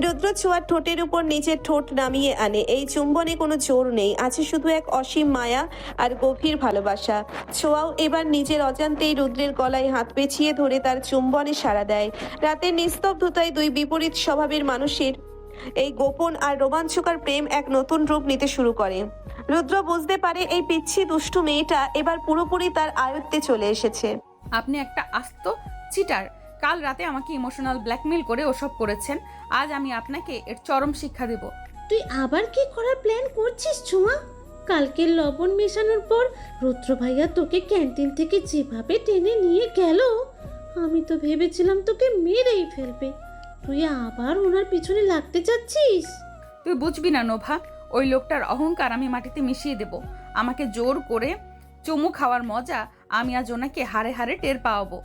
রুদ্র ছোঁয়ার ঠোঁটের উপর নিজের ঠোঁট নামিয়ে আনে। এই চুম্বনে কোনো জোর নেই, আছে শুধু এক অসীম মায়া আর গভীর ভালোবাসা। ছোঁয়াও এবার নিজের অজান্তেই রুদ্রের গলায় হাত পেঁচিয়ে ধরে তার চুম্বনে সাড়া দেয়। রাতের নিস্তব্ধতায় দুই বিপরীত স্বভাবের মানুষের এই গোপন আর রোমাঞ্চকর প্রেম এক নতুন রূপ নিতে শুরু করে। রুদ্র বুঝতে পারে এই পিচ্ছি দুষ্টু মেয়েটা এবার পুরোপুরি তার আয়ত্তে চলে এসেছে। আপনি একটা আস্ত চিটার। কাল রাতে আমাকে ইমোশনাল ব্ল্যাকমেল করে ওসব করেছেন। আজ আমি আপনাকে এর চরম শিক্ষা দেব। তুই আবার কি করার প্ল্যান করছিস ছোঁয়া? কালকের লবণ মেশানোর পর রুদ্র ভাইয়া তোকে ক্যান্টিন থেকে যেভাবে টেনে নিয়ে গেল, আমি তো ভেবেছিলাম তোকে মেরেই ফেলবে। তুই আবার ওনার পিছনে লাগতে চাচ্ছিস? তুই বুঝবি না নোভা, ওই লোকটার অহংকার আমি মাটিতে মিশিয়ে দেব। আমাকে জোর করে চুমু খাওয়ার মজা আমি আজ ওনাকে হাড়ে হাড়ে টের পাওয়াবো।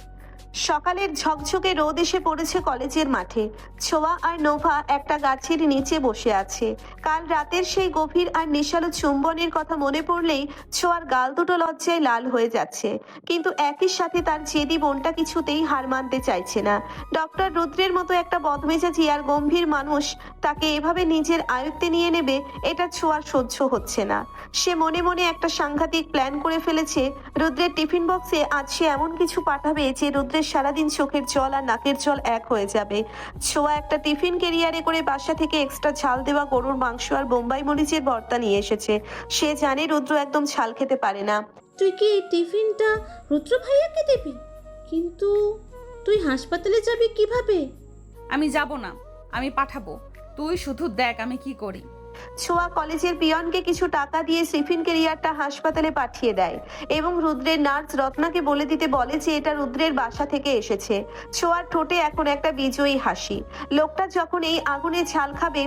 সকালের ঝকঝকে রোদ এসে পড়েছে কলেজের মাঠে। ছোঁয়া আর নোভা একটা গাছের নিচে বসে আছে। কাল রাতের সেই গভীর আর নেশালো চুম্বনের কথা মনে পড়লেই ছোঁয়ার গাল দুটো লজ্জায় লাল হয়ে যাচ্ছে। কিন্তু একই সাথে তার জেদি বোনটা কিছুতেই হার মানতে চাইছে না। ডক্টর রুদ্রের মতো একটা বদমেজাজি আর গম্ভীর মানুষ তাকে এভাবে নিজের আয়ত্তে নিয়ে নেবে, এটা ছোঁয়ার সহ্য হচ্ছে না। সে মনে মনে একটা সাংঘাতিক প্ল্যান করে ফেলেছে। রুদ্রের টিফিন বক্সে আজ সে এমন কিছু পাঠাবে যে রুদ্রের সারাদিন চোখের জল আর নাকের জল এক হয়ে যাবে। ছোঁয়া একটা টিফিন ক্যারিয়ারে করে বাসা থেকে এক্সট্রা ঝাল দেওয়া গরুর মাংস আর বোম্বাই মরিচের ভর্তা নিয়ে এসেছে। সে জানে রুদ্র একদম ঝাল খেতে পারে না। তুই কি এই টিফিনটা রুদ্র ভাইয়াকে দিবি? কিন্তু তুই হাসপাতালে যাবি কিভাবে? আমি যাব না, আমি পাঠাবো। তুই শুধু দেখ আমি কি করি। ছোঁয়া কলেজের পিয়নকে কিছু টাকা দিয়ে টিফিন ক্যারিয়ারটা হাসপাতালে পাঠিয়ে দেয় এবং রুদ্রের নার্স রত্নাকে বলে দিতে বলে যে এটা রুদ্রের বাসা থেকে এসেছে। ছোঁয়ার ঠোঁটে এখন একটা বিজয়ী হাসি। লোকটা যখন এই আগুনে ঝাল খাবে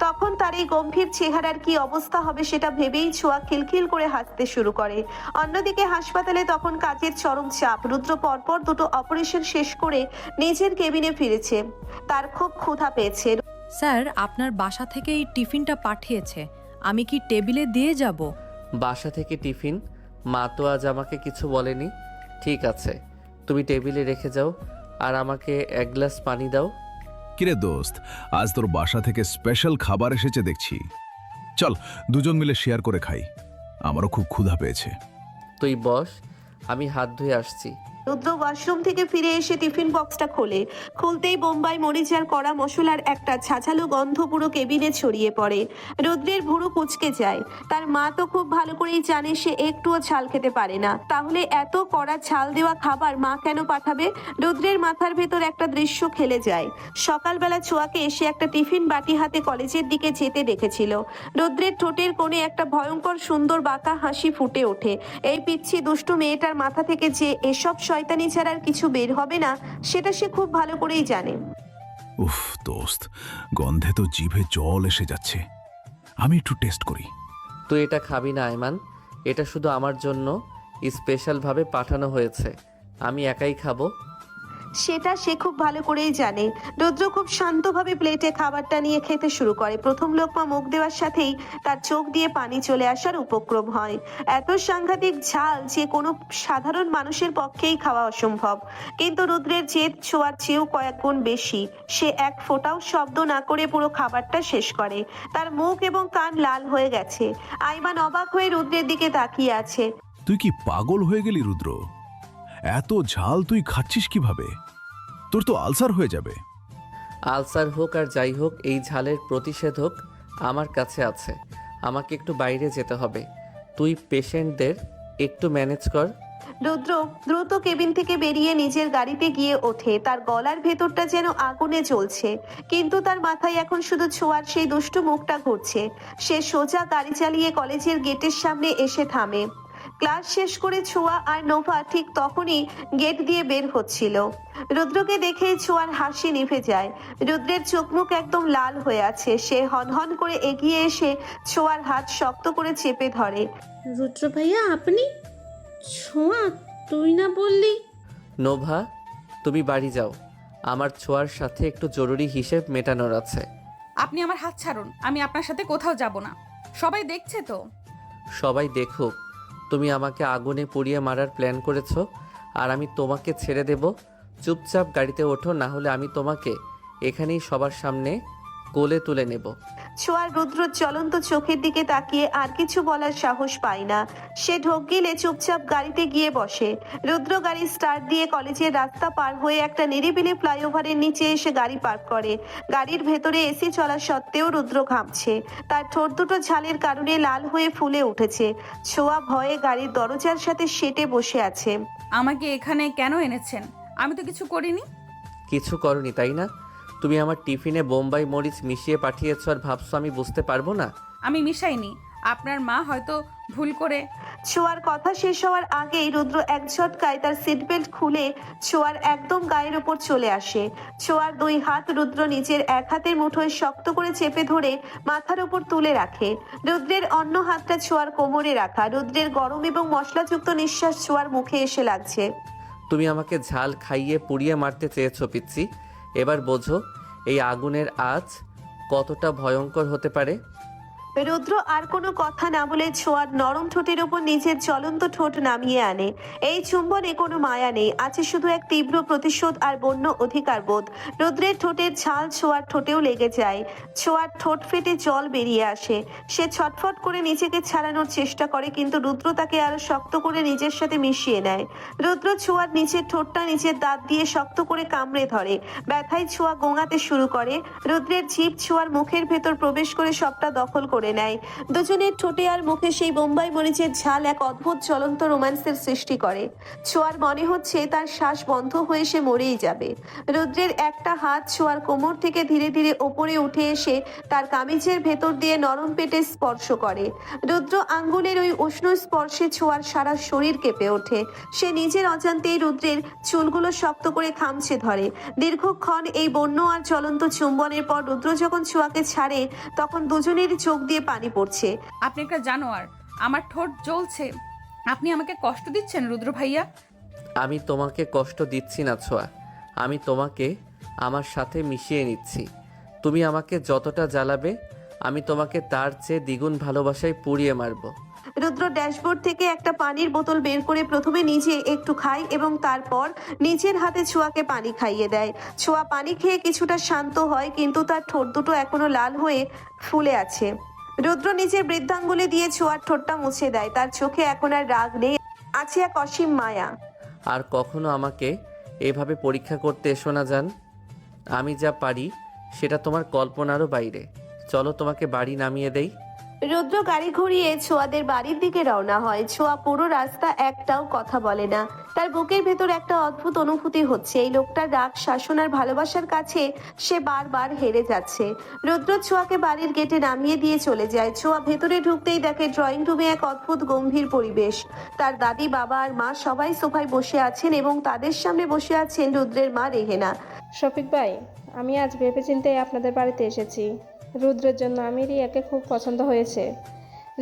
তখন তার এই গম্ভীর চেহারার কি অবস্থা হবে সেটা ভেবেই ছোঁয়া খিলখিল করে হাসতে শুরু করে। অন্যদিকে হাসপাতালে তখন কাজের চরম চাপ। রুদ্র পরপর দুটো অপারেশন শেষ করে নিজের কেবিনে ফিরেছে। তার খুব ক্ষুধা পেয়েছে। স্যার, আপনার বাসা থেকে এই টিফিনটা পাঠিয়েছে, আমি কি টেবিলে দিয়ে যাব? বাসা থেকে টিফিন? মা তো আজ আমাকে কিছু বলেনি। ঠিক আছে, তুমি টেবিলে রেখে যাও আর আমাকে এক গ্লাস পানি দাও। কিরে দোস্ত, আজ তোর বাসা থেকে স্পেশাল খাবার এসেছে দেখছি। চল দুজন মিলে শেয়ার করে খাই, আমারও খুব ক্ষুধা পেয়েছে। তুই বস, আমি হাত ধুয়ে আসছি। রুদ্র ওয়াশরুম থেকে ফিরে এসে টিফিন বক্সটা খোলে। খুলতেই বোম্বাই মরিচ আর কড়া মশলার একটা ঝাঁঝালো গন্ধ পুরো কেবিনে ছড়িয়ে পড়ে। রুদ্রের ভুরু কুঁচকে যায়। তার মা তো খুব ভালো করেই জানে সে একটুও ঝাল খেতে পারে না, তাহলে এত কড়া ঝাল দেওয়া খাবার মা কেন পাঠাবে? রুদ্রের মাথার ভেতর একটা দৃশ্য খেলে যায়। সকালবেলা ছোঁয়াকে এসে একটা টিফিন বাটি হাতে কলেজের দিকে যেতে দেখেছিল। রুদ্রের ঠোঁটের কোণে একটা ভয়ঙ্কর সুন্দর বাঁকা হাসি ফুটে ওঠে। এই পিচ্ছি দুষ্টু মেয়েটার মাথা থেকে যে এসব শয়তানি ছাড়া আর কিছু বের হবে না সেটা সে খুব ভালো করেই জানে। উফ দোস্ত, গন্ধে তো জিভে জল এসে যাচ্ছে। আমি একটু টেস্ট করি। তুই এটা খাবি না আয়মান, এটা শুধু আমার জন্য স্পেশালভাবে পাঠানো হয়েছে, আমি একাই খাবো। সেটা সে খুব ভালো করেই জানে। রুদ্র খুব শান্তভাবে প্লেটে খাবারটা নিয়ে খেতে শুরু করে। প্রথম লোকমা মুখ দেওয়ার সাথেই তার চোখ দিয়ে পানি চলে আসার উপক্রম হয়। এত সাংঘাতিক ঝাল যে কোনো সাধারণ মানুষের পক্ষেই খাওয়া অসম্ভব, কিন্তু রুদ্রের জেদ ছোঁয়ার চেয়েও কয়েক গুণ বেশি। সে এক ফোঁটাও শব্দ না করে পুরো খাবারটা শেষ করে। তার মুখ এবং কান লাল হয়ে গেছে। আইমান অবাক হয়ে রুদ্রের দিকে তাকিয়ে আছে। তুই কি পাগল হয়ে গেলি রুদ্র? এত ঝাল তুই খাচ্ছিস কিভাবে? তোর তো আলসার হয়ে যাবে। আলসার হোক আর যাই হোক, এই ঝালের প্রতিষেধক আমার কাছে আছে। আমাকে একটু বাইরে যেতে হবে, তুই পেশেন্টদের একটু ম্যানেজ কর। রুদ্র দ্রুত কেবিন থেকে বেরিয়ে নিজের গাড়িতে গিয়ে ওঠে। তার গলার ভেতরটা যেন আগুনে জ্বলছে, কিন্তু তার মাথায় এখন শুধু ছোঁয়ার সেই দুষ্টু মুখটা ঘুরছে। সে সোজা গাড়ি চালিয়ে কলেজের গেটের সামনে এসে থামে। ক্লাস শেষ করে ছোঁয়া আর নোভা ঠিক তখনই গেট দিয়ে বের হচ্ছিল। রুদ্রকে দেখে ছোঁয়ার হাসি নিভে যায়। রুদ্রের চোখ মুখ একদম লাল হয়ে আছে। সে হনহন করে এগিয়ে এসে ছোঁয়ার হাত শক্ত করে চেপে ধরে। রুদ্র ভাইয়া আপনি? ছোঁয়া, তুই না বললি? নোভা, তুমি বাড়ি যাও, আমার ছোঁয়ার সাথে একটু জরুরি হিসেব মেটানোর আছে। আপনি আমার হাত ছাড়ুন, আমি আপনার সাথে কোথাও যাব না। সবাই দেখছে তো। সবাই দেখুক, তুমি আমাকে আগুনে পুড়িয়ে মারার প্ল্যান করেছো আর আমি তোমাকে ছেড়ে দেব। চুপচাপ গাড়িতে ওঠো, না হলে আমি তোমাকে এখানেই সবার সামনে কোলে তুলে নেব। ছোঁয়ার রুদ্র জ্বলন্ত চোখের দিকে তাকিয়ে আর কিছু বলার সাহস পায় না। সে ঢোক গিলে চুপচাপ গাড়িতে গিয়ে বসে। রুদ্র গাড়ি স্টার্ট দিয়ে কলেজের রাস্তা পার হয়ে একটা নিরিবিলি ফ্লাইওভারের নিচে এসে গাড়ি পার্ক করে। গাড়ির ভেতরে এসি চলা সত্ত্বেও রুদ্র ঘামছে। তার ঠোঁট দুটো ঝালের কারণে লাল হয়ে ফুলে উঠেছে। ছোঁয়া ভয়ে গাড়ির দরজার সাথে সেটে বসে আছে। আমাকে এখানে কেন এনেছেন? আমি তো কিছু করিনি। কিছু করনি তাই না? তুমি আমার টিফিনে বোম্বাই মরিচ মিশিয়ে পাঠিয়েছো আর ভাবছো আমি বুঝতে পারবো না? আমি মিশাইনি, আপনার মা হয়তো ভুল করে। ছোঁয়ার কথা শেষ হওয়ার আগেই রুদ্র এক ঝটকায় তার সিট বেল্ট খুলে ছোঁয়ার একদম গায়ের উপর চলে আসে। ছোঁয়ার দুই হাত রুদ্র নিজের এক হাতের মুঠোয় শক্ত করে চেপে ধরে মাথার উপর তুলে রাখে। রুদ্রের অন্য হাতটা ছোঁয়ার কোমরে রাখা। রুদ্রের গরম এবং মশলাযুক্ত নিঃশ্বাস ছোঁয়ার মুখে এসে লাগছে। তুমি আমাকে ঝাল খাইয়ে পুড়িয়ে মারতে চেয়েছো পিচ্ছি, এবার বোঝো এই আগুনের আঁচ কতটা ভয়ঙ্কর হতে পারে। রুদ্র আর কোনো কথা না বলে ছোঁয়ার নরম ঠোঁটের উপর নিজের জ্বলন্ত ঠোঁট নামিয়ে আনে। এই চুম্বনে কোনো মায়া নেই, আছে শুধু এক তীব্র প্রতিশোধ আর বন্য অধিকার বোধ। রুদ্রের ঠোঁটের ঝাল ছোঁয়ার ঠোঁটেও লেগে যায়। ছোঁয়ার ঠোঁট ফেটে জল বেরিয়ে আসে। সে ছটফট করে নিজেকে ছাড়ানোর চেষ্টা করে, কিন্তু রুদ্র তাকে আরো শক্ত করে নিজের সাথে মিশিয়ে নেয়। রুদ্র ছোঁয়ার নিচের ঠোঁটটা নিজের দাঁত দিয়ে শক্ত করে কামড়ে ধরে। ব্যথায় ছোঁয়া গোঙাতে শুরু করে। রুদ্রের জিভ ছোঁয়ার মুখের ভেতর প্রবেশ করে সবটা দখল করে নেয়। দুজনের ঠোঁটে আর মুখে সেই বোম্বাই মরিচের ঝাল এক অদ্ভুত জ্বলন্ত রোম্যান্সের সৃষ্টি করে। ছোঁয়ার মনে হচ্ছে তার শ্বাস বন্ধ হয়ে সে মরেই যাবে। রুদ্রের একটা হাত ছোঁয়ার কোমর থেকে ধীরে ধীরে ওপরে উঠে এসে তার কামিজের ভেতর দিয়ে নরম পেটে স্পর্শ করে। রুদ্র আঙ্গুলের ওই উষ্ণ স্পর্শে ছোঁয়ার সারা শরীর কেঁপে ওঠে। সে নিজের অজান্তেই রুদ্রের চুলগুলো শক্ত করে খামচে ধরে। দীর্ঘক্ষণ এই বন্য আর জ্বলন্ত চুম্বনের পর রুদ্র যখন ছোঁয়াকে ছাড়ে, তখন দুজনেরই চোখ দিয়ে পানি পড়ছে। আপনি একটা জানোয়ার, আমার ঠোঁট জ্বলছে। আপনি আমাকে কষ্ট দিচ্ছেন রুদ্র ভাইয়া। আমি তোমাকে কষ্ট দিচ্ছি না ছোঁয়া, আমি তোমাকে আমার সাথে মিশিয়ে নিচ্ছি। তুমি আমাকে যতটা জ্বালাবে আমি তোমাকে তার চেয়ে দ্বিগুণ ভালোবাসায় পুড়িয়ে মারব। রুদ্র ড্যাশবোর্ড থেকে একটা পানির বোতল বের করে প্রথমে নিজে একটু খায় এবং তারপর নিজের হাতে ছোঁয়াকে পানি খাইয়ে দেয়। ছোঁয়া পানি খেয়ে কিছুটা শান্ত হয়, কিন্তু তার ঠোঁট দুটো এখনো লাল হয়ে ফুলে আছে। রুদ্র নিজের বৃদ্ধাঙ্গুলি দিয়ে ছোঁয়ার ঠোঁটটা মুছে দেয়। তার চোখে এখন আর রাগ নেই, আছে এক অসীম মায়া। আর কখনো আমাকে এভাবে পরীক্ষা করতে এসো না জান। আমি যা পারি সেটা তোমার কল্পনারও বাইরে। চলো তোমাকে বাড়ি নামিয়ে দেই। রুদ্র গাড়ি ঘুরিয়ে ছোঁয়াদের বাড়ির দিকে রওনা হয়। ছোঁয়া পুরো রাস্তা একটাও কথা বলে না। তার বুকের ভেতর একটা অদ্ভুত অনুভূতি হচ্ছে। এই লোকটার রাগ, শাসন আর ভালোবাসার কাছে সে বারবার হেরে যাচ্ছে। রুদ্র ছোঁয়াকে বাড়ির গেটে নামিয়ে দিয়ে চলে যায়। ছোঁয়া ভেতরে ঢুকতেই দেখে ড্রয়িং রুমে এক অদ্ভুত গম্ভীর পরিবেশ। তার দাদি, বাবা আর মা সবাই সোফায় বসে আছেন এবং তাদের সামনে বসে আছেন রুদ্রের মা রেহেনা। শফিক ভাই, আমি আজ ভেবেচিন্তে আপনাদের বাড়িতে এসেছি। রুদ্রের জন্য আমি রিয়াকে খুব পছন্দ হয়েছে।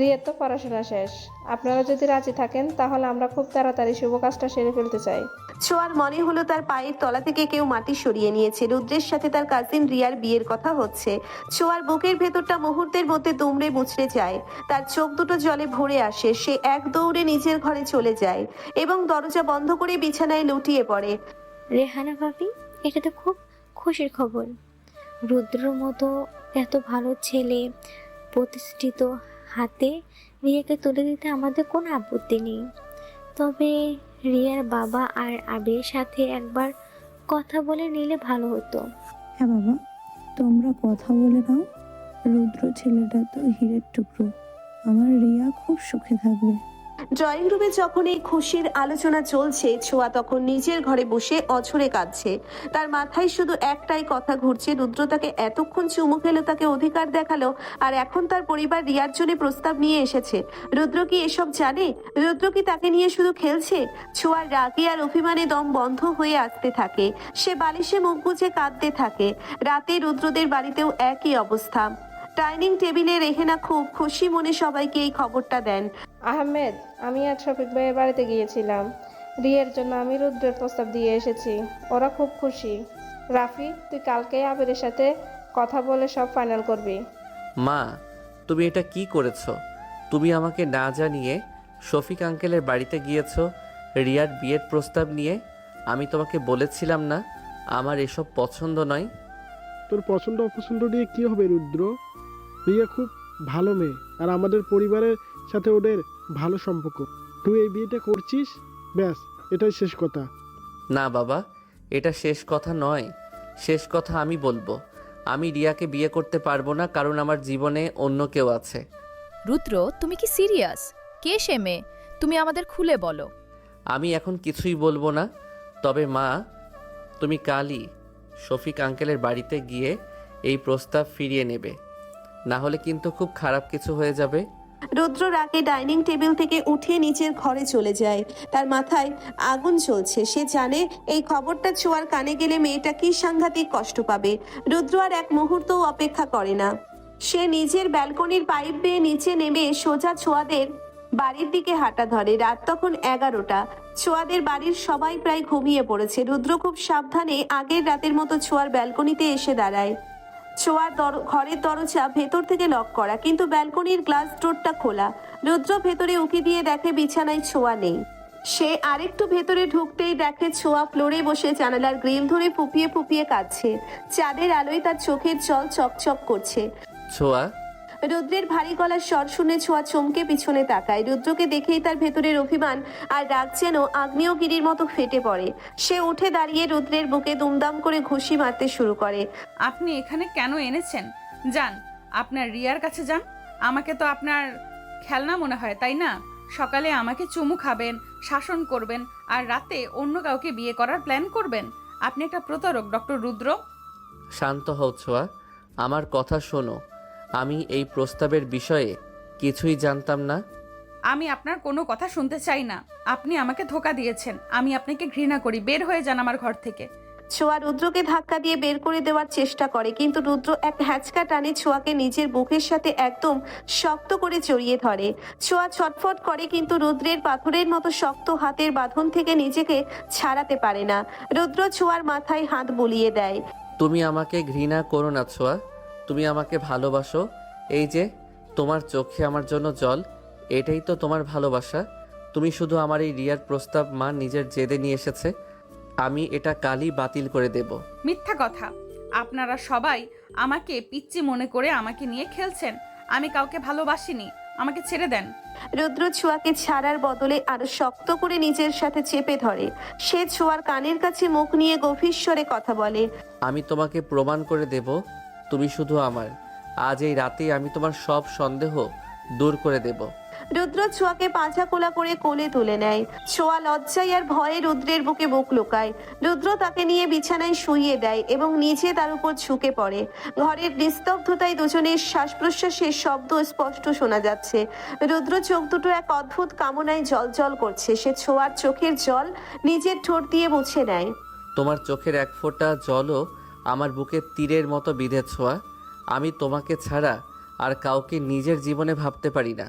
রিয়ার তো পড়াশোনা শেষ। আপনারা যদি রাজি থাকেন তাহলে আমরা খুব তাড়াতাড়ি শুভ কাজটা সেরে ফেলতে চাই। ছোঁয়ার মনে হলো তার পায়ের তলা থেকে কেউ মাটি সরিয়ে নিয়েছে। রুদ্রের সাথে তার কাজিন রিয়ার বিয়ের কথা হচ্ছে। ছোঁয়ার বুকের ভেতরটা মুহূর্তের মধ্যে দুমড়ে মুচড়ে যায়। তার চোখ দুটো জলে ভরে আসে। সে এক দৌড়ে নিজের ঘরে চলে যায় এবং দরজা বন্ধ করে বিছানায় লুটিয়ে পড়ে। রেহানা ভাবি, এটা তো খুব খুশির খবর। রুদ্রর মতো এত ভালো ছেলে প্রতিষ্ঠিত হাতে রিয়াকে তুলে দিতে আমাদের কোনো আপত্তি নেই। তবে রিয়ার বাবা আর আবিরের সাথে একবার কথা বলে নিলে ভালো হতো। হ্যাঁ বাবা, তোমরা কথা বলে নাও। রুদ্র ছেলেটা তো হীরের টুকরো। আমার রিয়া খুব সুখে থাকবে। ড্রয়িং রুমে যখন এই খুশির আলোচনা চলছে, ছোঁয়া তখন নিজের ঘরে বসে অঝরে কাঁদছে। তার মাথায় শুধু একটাই কথা ঘুরছে, রুদ্র তাকে এতক্ষণ চুমু খেলো, তাকে অধিকার দেখালো, আর এখন তার পরিবার রিয়ার জন্য প্রস্তাব নিয়ে এসেছে। রুদ্র কি এসব জানে? রুদ্র কি তাকে নিয়ে শুধু খেলছে? ছোঁয়ার রাগে আর অভিমানে দম বন্ধ হয়ে আসতে থাকে। সে বালিশে মুখ গুজে কাঁদতে থাকে। রাতে রুদ্রদের বাড়িতেও একই অবস্থা। ডাইনিং টেবিলে রেহেনা খুব খুশি মনে সবাইকে এই খবরটা দেন। আহমেদ, আমি আজ শফিক ভাইয়ের বাড়িতে গিয়েছিলাম। রিয়ার জন্য আমি রুদ্রের প্রস্তাব দিয়ে এসেছি। ওরা খুব খুশি। রাফি, তুই কালকে আবিরের সাথে কথা বলে সব ফাইনাল করবি। মা, তুমি এটা কি করেছো? তুমি আমাকে না জানিয়ে শফিক আঙ্কেলের বাড়িতে গিয়েছো রিয়ার বিয়ের প্রস্তাব নিয়ে। আমি তোমাকে বলেছিলাম না আমার এসব পছন্দ নয়? তোর পছন্দ অপছন্দ নিয়ে কি হবে রুদ্র? রিয়া খুব ভালো মেয়ে, আর আমাদের পরিবারের সাথে ওদের ভালো সম্পর্ক। তুই এই বিয়েটা করছিস, ব্যাস, এটাই শেষ কথা। না বাবা, এটা শেষ কথা নয়। শেষ কথা আমি বলবো। আমি রিয়াকে বিয়ে করতে পারবো না, কারণ আমার জীবনে অন্য কেউ আছে। রুদ্র, তুমি কি সিরিয়াস? কে সে মেয়ে? তুমি আমাদের খুলে বলো। আমি এখন কিছুই বলবো না। তবে মা, তুমি কালই শফিক আঙ্কেলের বাড়িতে গিয়ে এই প্রস্তাব ফিরিয়ে নেবে, না হলে কিন্তু খুব খারাপ কিছু হয়ে যাবে। রুদ্র রাগে ডাইনিং টেবিল থেকে উঠে নিচের ঘরে চলে যায়। তার মাথায় আগুন জ্বলছে। সে জানে এই খবরটা ছোঁয়ার কানে গেলে মেয়েটা কি সাংঘাতিক কষ্ট পাবে। রুদ্র আর এক মুহূর্তও অপেক্ষা করে না। সে নিজের ব্যালকনির পাইপ বেয়ে নিচে নেমে সোজা ছোঁয়াদের বাড়ির দিকে হাঁটা ধরে। রাত তখন 11টা। ছোঁয়াদের বাড়ির সবাই প্রায় ঘুমিয়ে পড়েছে। রুদ্র খুব সাবধানে আগের রাতের মতো ছোঁয়ার ব্যালকনিতে এসে দাঁড়ায়। ছোঁয়ার ঘরের দরজা ভেতর থেকে লক করা, কিন্তু ব্যালকনির গ্লাস ডোরটা খোলা। রুদ্র ভেতরে উকি দিয়ে দেখে বিছানায় ছোঁয়া নেই। সে আরেকটু ভেতরে ঢুকতেই দেখে ছোঁয়া ফ্লোরে বসে জানালার গ্রিল ধরে ফুপিয়ে ফুপিয়ে কাঁদছে। চাঁদের আলোয় তার চোখের জল চকচক করছে। ছোঁয়া। রুদ্রের ভারী গলার স্বর শুনে ছোঁয়া চমকে পিছনে তাকায়। রুদ্রকে দেখেই তার ভেতরের অভিমান আর রাগ যেন আগ্নেয়গিরির মতো ফেটে পড়ে। সে উঠে দাঁড়িয়ে রুদ্রের বুকে দুমদাম করে ঘুষি মারতে শুরু করে। আপনি এখানে কেন এনেছেন? যান, আপনার রিয়ার কাছে যান। আমাকে তো আপনার খেলনা মনে হয়, তাই না? সকালে আমাকে চুমু খাবেন, শাসন করবেন, আর রাতে অন্য কাউকে বিয়ে করার প্ল্যান করবেন। আপনি একটা প্রতারক, ডক্টর রুদ্র। শান্ত হও ছোঁয়া, আমার কথা শোনো। আমি এই প্রস্তাবের বিষয়ে কিছুই জানতাম না। আমি আপনার কোনো কথা শুনতে চাই না। আপনি আমাকে ধোঁকা দিয়েছেন। আমি আপনাকে ঘৃণা করি। বের হয়ে যান আমার ঘর থেকে। ছোঁয়া রুদ্রকে ধাক্কা দিয়ে বের করে দেওয়ার চেষ্টা করে, কিন্তু রুদ্র এক হ্যাঁচকা টানে ছোঁয়াকে নিজের বুকের সাথে একদম শক্ত করে জড়িয়ে ধরে। ছোঁয়া ছটফট করে, কিন্তু রুদ্রের পাথরের মতো শক্ত হাতের বাঁধন থেকে নিজেকে ছাড়াতে পারে না। রুদ্র ছোঁয়ার মাথায় হাত বুলিয়ে দেয়। তুমি আমাকে ঘৃণা করো না ছোঁয়া, তুমি আমাকে ভালোবাসো। এই যে তোমার চোখে আমার জন্য জল, এটাই তো তোমার ভালোবাসা। তুমি শুধু আমার এই রিয়ার প্রস্তাব মা নিজের জেদে নিয়ে এসেছে। আমি এটা কালই বাতিল করে দেব। মিথ্যা কথা। আপনারা সবাই আমাকে পিচ্চি মনে করে আমাকে নিয়ে খেলছেন। আমি কাউকে ভালোবাসিনি। আমাকে ছেড়ে দেন। রুদ্র ছোঁয়াকে ছাড়ার বদলে আরো শক্ত করে নিজের সাথে চেপে ধরে। সে ছোঁয়ার কানের কাছে মুখ নিয়ে গভীর স্বরে কথা বলে। আমি তোমাকে প্রমাণ করে দেব তুমি শুধু আমার। আজ এই রাতেই আমি তোমার সব সন্দেহ দূর করে দেব। রুদ্র ছোঁয়াকে পাঁজা কোলা করে কোলে তুলে নেয়। ছোঁয়া লজ্জায় আর ভয়ে রুদ্রের বুকে বুক লুকায়। রুদ্র তাকে নিয়ে বিছানায় শুইয়ে দেয় এবং নিজে তার উপর ঝুঁকে পড়ে। ঘরের নিস্তব্ধতায় দুজনের শ্বাস প্রশ্বাসের শব্দ স্পষ্ট শোনা যাচ্ছে। রুদ্র চোখ দুটো এক অদ্ভুত কামনায় জল করছে। সে ছোঁয়ার চোখের জল নিজের ঠোঁট দিয়ে মুছে নেয়। তোমার চোখের এক ফোঁটা জলও আমার বুকে তীরের মতো বিঁধে ছোঁয়া। আমি তোমাকে ছাড়া আর কাউকে নিজের জীবনে ভাবতে পারি না।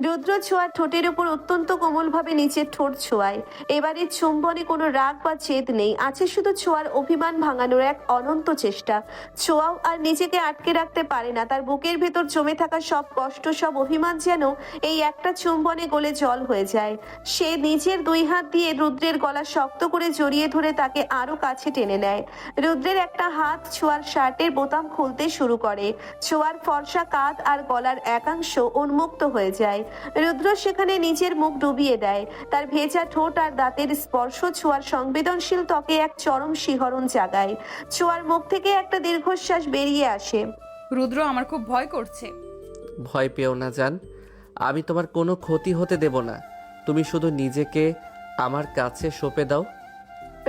রুদ্র ছোঁয়ার ঠোঁটের উপর অত্যন্ত কোমলভাবে নিচের ঠোঁট ছোঁয়ায়। এবারে চুম্বনে কোনো রাগ বা জেদ নেই, আছে শুধু ছোঁয়ার অভিমান ভাঙানোর এক অনন্ত চেষ্টা। ছোঁয়াও আর নিজেকে আটকে রাখতে পারে না। তার বুকের ভেতর জমে থাকা সব কষ্ট, সব অভিমান যেন এই একটা চুম্বনে গলে জল হয়ে যায়। সে নিজের দুই হাত দিয়ে রুদ্রের গলা শক্ত করে জড়িয়ে ধরে তাকে আরো কাছে টেনে নেয়। রুদ্রের একটা হাত ছোঁয়ার শার্টের বোতাম খুলতে শুরু করে। ছোঁয়ার ফর্সা কাঁধ আর গলার একাংশ উন্মুক্ত হয়ে যায়। রুদ্র সেখানে নিজের মুখ ডুবিয়ে দেয়। তার ভেজা ঠোঁট আর দাঁতের স্পর্শ ছোঁয়ার সংবেদনশীল ত্বকে এক চরম শিহরণ জাগায়। ছোঁয়ার মুখ থেকে একটা দীর্ঘশ্বাস বেরিয়ে আসে। রুদ্র, আমার খুব ভয় করছে। ভয় পেও না জান, আমি তোমার কোনো ক্ষতি হতে দেব না। তুমি শুধু নিজেকে আমার কাছে সঁপে দাও।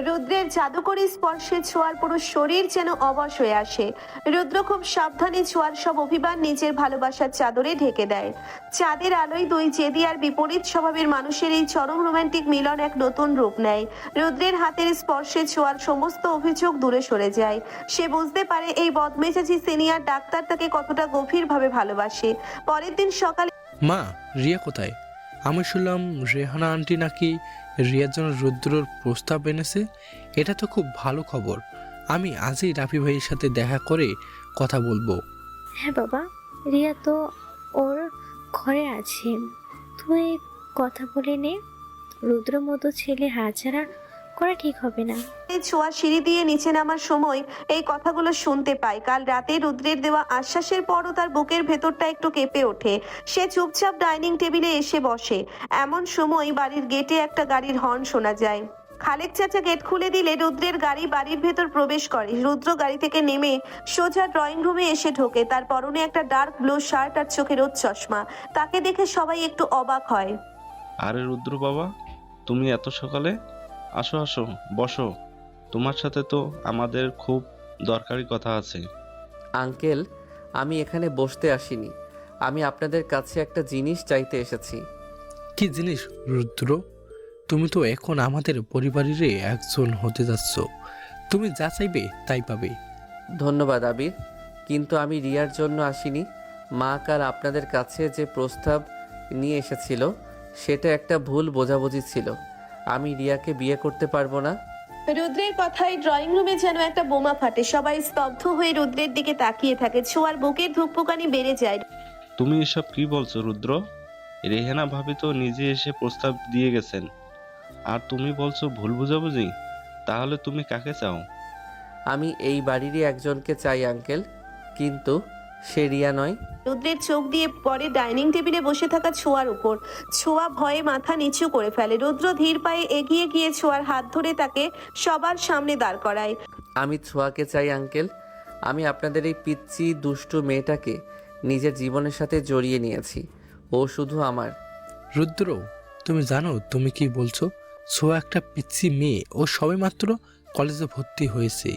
রুদ্রের জাদুকরী স্পর্শে ছোঁয়ার পুরো শরীর যেন অবশ হয়ে আসে। রুদ্র খুব সাবধানে ছোঁয়ার সব অভিমান নিজের ভালোবাসার চাদরে ঢেকে দেয়। চাঁদের আলোয় দুই জেদি আর বিপরীত স্বভাবের মানুষের এই চরম রোমান্টিক মিলন এক নতুন রূপ নেয়। রুদ্রের হাতের স্পর্শে ছোঁয়ার সমস্ত অভিযোগ দূরে সরে যায়। সে বুঝতে পারে এই বদমেজাজি সিনিয়র ডাক্তার তাকে কতটা গভীরভাবে ভালোবাসে। পরের দিন সকালে মা, রিয়া কোথায়? আমি শুনলাম রেহানা আন্টি নাকি রিয়ার জন্য রুদ্রর প্রস্তাব এনেছে। এটা তো খুব ভালো খবর। আমি আজই রাফি ভাইয়ের সাথে দেখা করে কথা বলবো। হ্যাঁ বাবা, রিয়া তো ওর ঘরে আছে, তুই কথা বলে নে। রুদ্র মতো ছেলে হাতছাড়া করা ঠিক হবে না। ছোঁয়া সিঁড়ি দিয়ে নিচে নামার সময় এই কথাগুলো শুনতে পায়। কাল রাতে রুদ্রের দেওয়া আশ্বাসের পরও তার বুকের ভেতরটা একটু কেঁপে ওঠে। সে চুপচাপ ডাইনিং টেবিলে এসে বসে। এমন সময় বাড়ির গেটে একটা গাড়ির হর্ন শোনা যায়। খালেক চাচা গেট খুলে দিলে রুদ্রের গাড়ি বাড়ির ভেতর প্রবেশ করে। রুদ্র গাড়ি থেকে নেমে সোজা ড্রয়িং রুমে এসে ঢোকে। তার পরনে একটা ডার্ক ব্লু শার্ট আর চোখে রোদ চশমা। তাকে দেখে সবাই একটু অবাক হয়। আরে রুদ্র বাবা, তুমি এত সকালে? আসো আসো, বসো। তোমার সাথে তো আমাদের খুব দরকারি কথা আছে। আঙ্কেল, আমি এখানে বসতে আসিনি, আমি আপনাদের কাছে একটা জিনিস চাইতে এসেছি। কি জিনিস রুদ্র? তুমি তো এখন আমাদের পরিবারেরই একজন হতে যাচ্ছ। তুমি যা চাইবে তাই পাবে। ধন্যবাদ আবির, কিন্তু আমি রিয়ার জন্য আসিনি। মা কাল আপনাদের কাছে যে প্রস্তাব নিয়ে এসেছিল সেটা একটা ভুল বোঝাবুঝি ছিল। আমি রিয়াকে বিয়ে করতে পারবো না। রুদ্রের কথায় ড্রয়িং রুমে যেন একটা বোমা ফাটে। সবাই স্তব্ধ হয়ে রুদ্রের দিকে তাকিয়ে থাকে। ছোঁয়ার বুকের ধুকপুকানি বেড়ে যায়। তুমি এসব কি বলছো রুদ্র? রেহানা ভাবি তো নিজে এসে প্রস্তাব দিয়ে গেছেন, আর তুমি বলছো ভুল বুঝাবুঝি? তাহলে তুমি কাকে চাও? আমি এই বাড়িরই একজনকে চাই আঙ্কেল, কিন্তু সে রিয়া নয়। রুদ্রের চোখ দিয়ে পরে ডাইনিং টেবিলে বসে থাকা ছোঁয়ার উপর। ছোঁয়া ভয়ে মাথা নিচু করে ফেলে। রুদ্র ধীর পায়ে এগিয়ে গিয়ে ছোঁয়ার হাত ধরে তাকে সবার সামনে দাঁড় করায়। আমি ছোঁয়াকে চাই আঙ্কেল। আমি আপনাদের এই পিচ্চি দুষ্টু মেয়েটাকে নিজের জীবনের সাথে জড়িয়ে নিয়েছি। ও শুধু আমার। রুদ্র, তুমি জানো তুমি কি বলছো? ছোঁয়া একটা পিচ্ছি মেয়ে। ও সবেমাত্র কলেজে ভর্তি হয়েছে,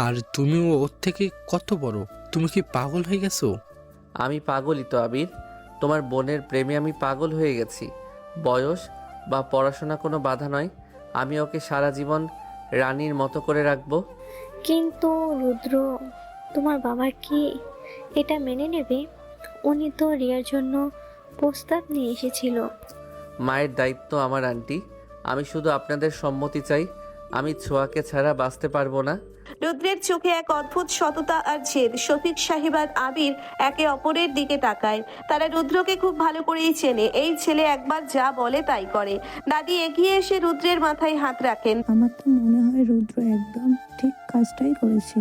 আর তুমিও ওর থেকে কত বড়। তুমি কি পাগল হয়ে গেছো? আমি পাগলই তো আবির, তোমার বোনের প্রেমে আমি পাগল হয়ে গেছি। বয়স বা পড়াশোনা কোনো বাধা নয়। আমি ওকে সারা জীবন রানীর মতো করে রাখবো। কিন্তু রুদ্র, তোমার বাবা কি এটা মেনে নেবে? উনি তো রিয়ার জন্য প্রস্তাব নিয়ে এসেছিল। মায়ের দায়িত্ব আমার আন্টি, আমি শুধু আপনাদের সম্মতি চাই। আমি ছোঁয়াকে ছাড়া বাঁচতে পারবো না। রুদ্রের চোখে এক অদ্ভুত সততা আর জেদ। শফিক সাহেব আর আবির একে অপরের দিকে তাকায়। তারা রুদ্রকে খুব ভালো করেই চেনে। এই ছেলে একবার যা বলে তাই করে। দাদি এগিয়ে এসে রুদ্রের মাথায় হাত রাখেন। আমার তো মনে হয় রুদ্র একদম ঠিক কাজটাই করেছে।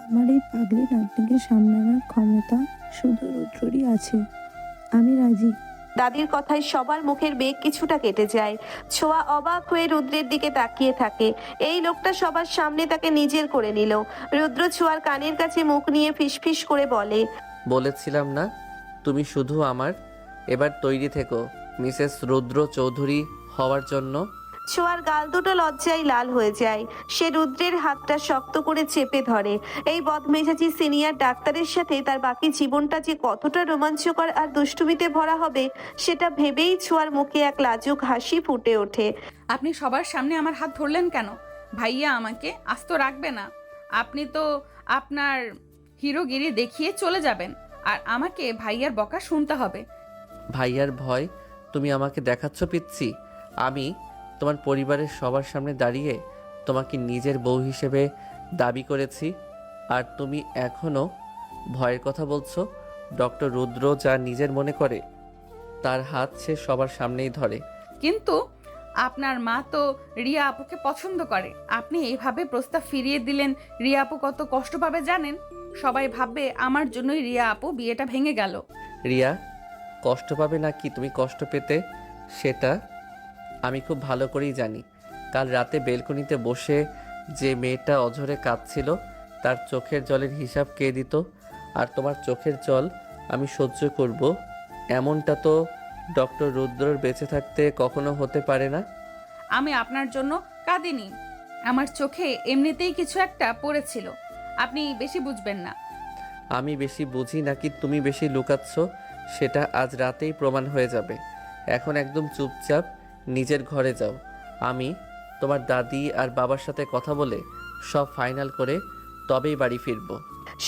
আমার এই পাগলি নাতনিকে সামলানোর ক্ষমতা শুধু রুদ্ররই আছে। আমি রাজি। দাদির কথায় সবার মুখের বেগ কিছুটা কেটে যায়। ছোঁয়া অবাক হয়ে রুদ্রের দিকে তাকিয়ে থাকে। এই লোকটা সবার সামনে তাকে নিজের করে নিল। রুদ্র ছোঁয়ার কানের কাছে মুখ নিয়ে ফিসফিস করে বলে, বলেছিলাম না তুমি শুধু আমার। এবার তৈরি থেকো মিসেস রুদ্র চৌধুরী হওয়ার জন্য। ছোঁয়ার গাল দুটো লজ্জায় লাল হয়ে যায়। সে রুদ্রের হাতটা শক্ত করে চেপে ধরে। এই বদমেজাজি সিনিয়র ডাক্তারের সাথে তার বাকি জীবনটা যে কতটা রোমাঞ্চকর আর দুষ্টুমিতে ভরা হবে সেটা ভেবেই ছোঁয়ার মুখে এক লাজুক হাসি ফুটে ওঠে। আপনি সবার সামনে আমার হাত ধরলেন কেন? ভাইয়া আমাকে আস্ত রাখবে না। আপনি তো আপনার হিরোগিরি দেখিয়ে চলে যাবেন, আর আমাকে ভাইয়ার বকা শুনতে হবে। ভাইয়ার ভয় তুমি আমাকে দেখাচ্ছ পিচ্ছি? আমি তোমার পরিবারের সবার সামনে দাঁড়িয়ে তোমাকে নিজের বউ হিসেবে দাবি করেছি, আর তুমি এখনও ভয়ের কথা বলছো? ডক্টর রুদ্র যা নিজের মনে করে তার হাত সে সবার সামনেই ধরে। কিন্তু আপনার মা তো রিয়া আপুকে পছন্দ করে। আপনি এইভাবে প্রস্তাব ফিরিয়ে দিলেন, রিয়া আপু কত কষ্ট পাবে জানেন? সবাই ভাববে আমার জন্যই রিয়া আপু বিয়েটা ভেঙে গেল। রিয়া কষ্ট পাবে নাকি তুমি কষ্ট পেতে সেটা আমি খুব ভালো করেই জানি। কাল রাতে বেলকনিতে বসে যে মেয়েটা অঝরে কাঁদছিল তার চোখের জলের হিসাব কে দিত? আর তোমার চোখের জল আমি সহ্য করব এমনটা তো ডক্টর রুদ্রর বেঁচে থাকতে কখনো হতে পারে না। আমি আপনার জন্য কাঁদিনি, আমার চোখে এমনিতেই কিছু একটা পড়েছিল। আপনি বেশি বুঝবেন না। আমি বেশি বুঝি নাকি তুমি বেশি লুকাচ্ছ সেটা আজ রাতেই প্রমাণ হয়ে যাবে। এখন একদম চুপচাপ নিজের ঘরে যাও। আমি তোমার দাদি আর বাবার সাথে কথা বলে সব ফাইনাল করে তবেই বাড়ি ফিরবো।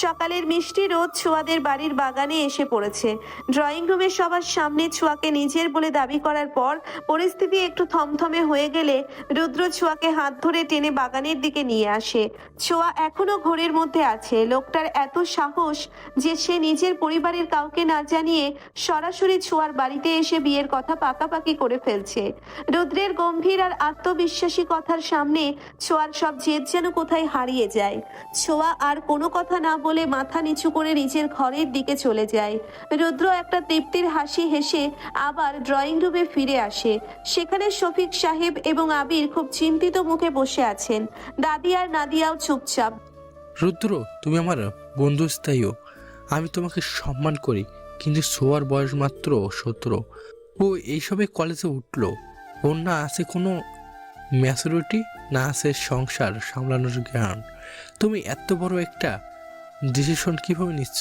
সকালের মিষ্টি রোদ ছোঁয়াদের বাড়ির বাগানে এসে পড়েছে। ড্রয়িং রুমে সবার সামনে ছোঁয়াকে নিজের বলে দাবি করার পর পরিস্থিতি একটু থমথমে হয়ে গেলে রুদ্র ছোঁয়াকে হাত ধরে টেনে বাগানের দিকে নিয়ে আসে। ছোঁয়া এখনো ঘোরের মধ্যে আছে। লোকটার এত সাহস যে সে নিজের পরিবারের কাউকে না জানিয়ে সরাসরি ছোঁয়ার বাড়িতে এসে বিয়ের কথা পাকাপাকি করে ফেলছে। রুদ্রের গম্ভীর আর আত্মবিশ্বাসী কথার সামনে ছোঁয়ার সব জেদ যেন কোথায় হারিয়ে যায়। ছোঁয়া আর কোনো কথা না বলে মাথা নিচু করে নিজের ঘরের দিকে চলে যায়। রুদ্র একটা তৃপ্তির হাসি হেসে আবার ড্রয়িং রুমে ফিরে আসে। সেখানে শফিক সাহেব এবং আবির খুব চিন্তিত মুখে বসে আছেন। দাদি আর নাদিয়াও চুপচাপ। রুদ্র তুমি আমার বন্ধু স্থায়ীও, আমি তোমাকে সম্মান করি, কিন্তু সোয়ার বয়স মাত্র 17। ও এইসবে কলেজে উঠলো। ওর না আছে কোনো ম্যাচুরিটি, না আছে সংসার সামলানোর জ্ঞান। তুমি এত বড় একটা ডিসিশন কিভাবে নিচ্ছ?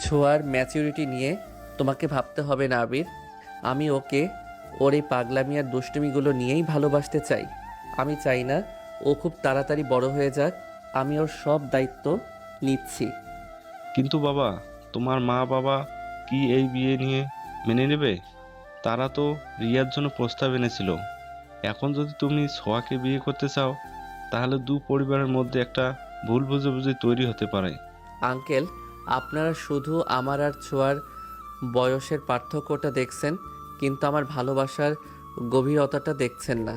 ছোঁয়ার ম্যাচিউরিটি নিয়ে তোমাকে ভাবতে হবে না আবির। আমি ওকে ওর এই পাগলামি আর দুষ্টুমিগুলো নিয়েই ভালোবাসতে চাই। আমি চাই না ও খুব তাড়াতাড়ি বড় হয়ে যাক। আমি ওর সব দায়িত্ব নিচ্ছি। কিন্তু বাবা, তোমার মা বাবা কি এই বিয়ে নিয়ে মেনে নেবে? তারা তো রিয়ার জন্য প্রস্তাব এনেছিল। এখন যদি তুমি ছোঁয়াকে বিয়ে করতে চাও তাহলে দু পরিবারের মধ্যে একটা ভুল বুঝাবুঝি তৈরি হতে পারে। আঙ্কেল, আপনারা শুধু আমার আর ছোঁয়ার বয়সের পার্থক্যটা দেখছেন, কিন্তু আমার ভালোবাসার গভীরতাটা দেখছেন না।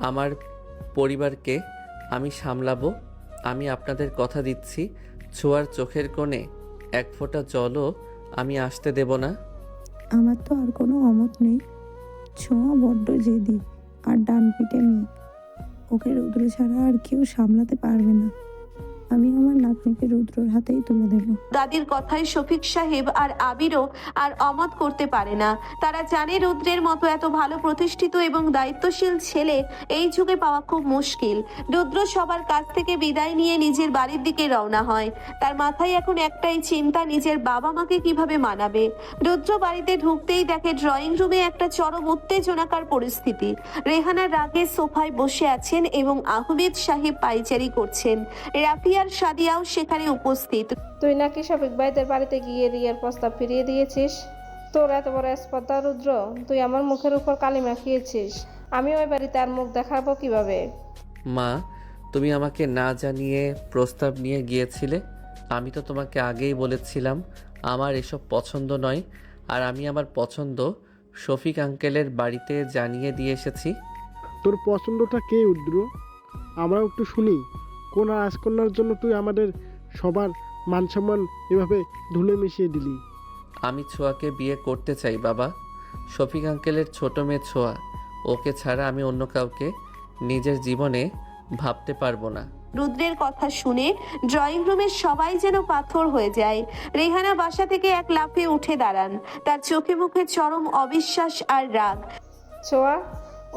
আমার পরিবারকে আমি সামলাবো। আমি আপনাদের কথা দিচ্ছি, ছোঁয়ার চোখের কোণে এক ফোঁটা জলও আমি আসতে দেব না। আমার তো আর কোনো অমত নেই। ছোঁয়া বড্ড জেদি আর ডান পিটে মেয়ে। ওকে রুদ্র ছাড়া আর কেউ সামলাতে পারবে না। আমি আমার নাতনিকে রুদ্রর হাতেই তুলে দেব। দাদির কথায় শফিক সাহেব আর আবিরও আর অমত করতে পারে না। তারা জানে রুদ্রের মতো এত ভালো প্রতিষ্ঠিত এবং দায়িত্বশীল ছেলে এই যুগে পাওয়া খুব মুশকিল। রুদ্র সবার কাছ থেকে বিদায় নিয়ে নিজের বাড়ির দিকে রওনা হয়। তার মাথায় এখন একটাই চিন্তা, নিজের বাবা মাকে কিভাবে মানাবে। রুদ্র বাড়িতে ঢুকতেই দেখে ড্রয়িং রুমে একটা চরম উত্তেজনাকার পরিস্থিতি। রেহানা রাগে সোফায় বসে আছেন এবং আহমেদ সাহেব পাইচারি করছেন। রাফিয়া আর সাদিয়াও সেখানে উপস্থিত। তুই নাকি শফিক ভাইদের বাড়িতে গিয়ে রিয়ার প্রস্তাব ফিরিয়ে দিয়েছিস? তোর এত বড় স্পর্ধা রুদ্র, তুই আমার মুখের উপর কালি মাখিয়েছিস। আমি ওই বাড়িতে আর মুখ দেখাবো কিভাবে? মা, তুমি আমাকে না জানিয়ে প্রস্তাব নিয়ে গিয়েছিলে। আমি তো তোমাকে আগেই বলেছিলাম আমার এসব পছন্দ নয়, আর আমি আমার পছন্দ শফিক আঙ্কেলের বাড়িতে জানিয়ে দিয়ে এসেছি। তোর পছন্দটা কে রুদ্র? আমরাও একটু শুনি। কোন রাজকন্যার জন্য তুই আমাদের সবার মান সম্মান এভাবে ধুলে মিশিয়ে দিলি? আমি ছোঁয়াকে বিয়ে করতে চাই বাবা। শফিক আঙ্কেলের ছোট মেয়ে ছোঁয়া, ওকে ছাড়া আমি অন্য কাউকে নিজের জীবনে ভাবতে পারবো না। রুদ্রের কথা শুনে ড্রয়িং রুমের সবাই যেন পাথর হয়ে যায়। রেহানা বাসা থেকে এক লাফে উঠে দাঁড়ান, তার চোখে মুখে চরম অবিশ্বাস আর রাগ। ছোঁয়া,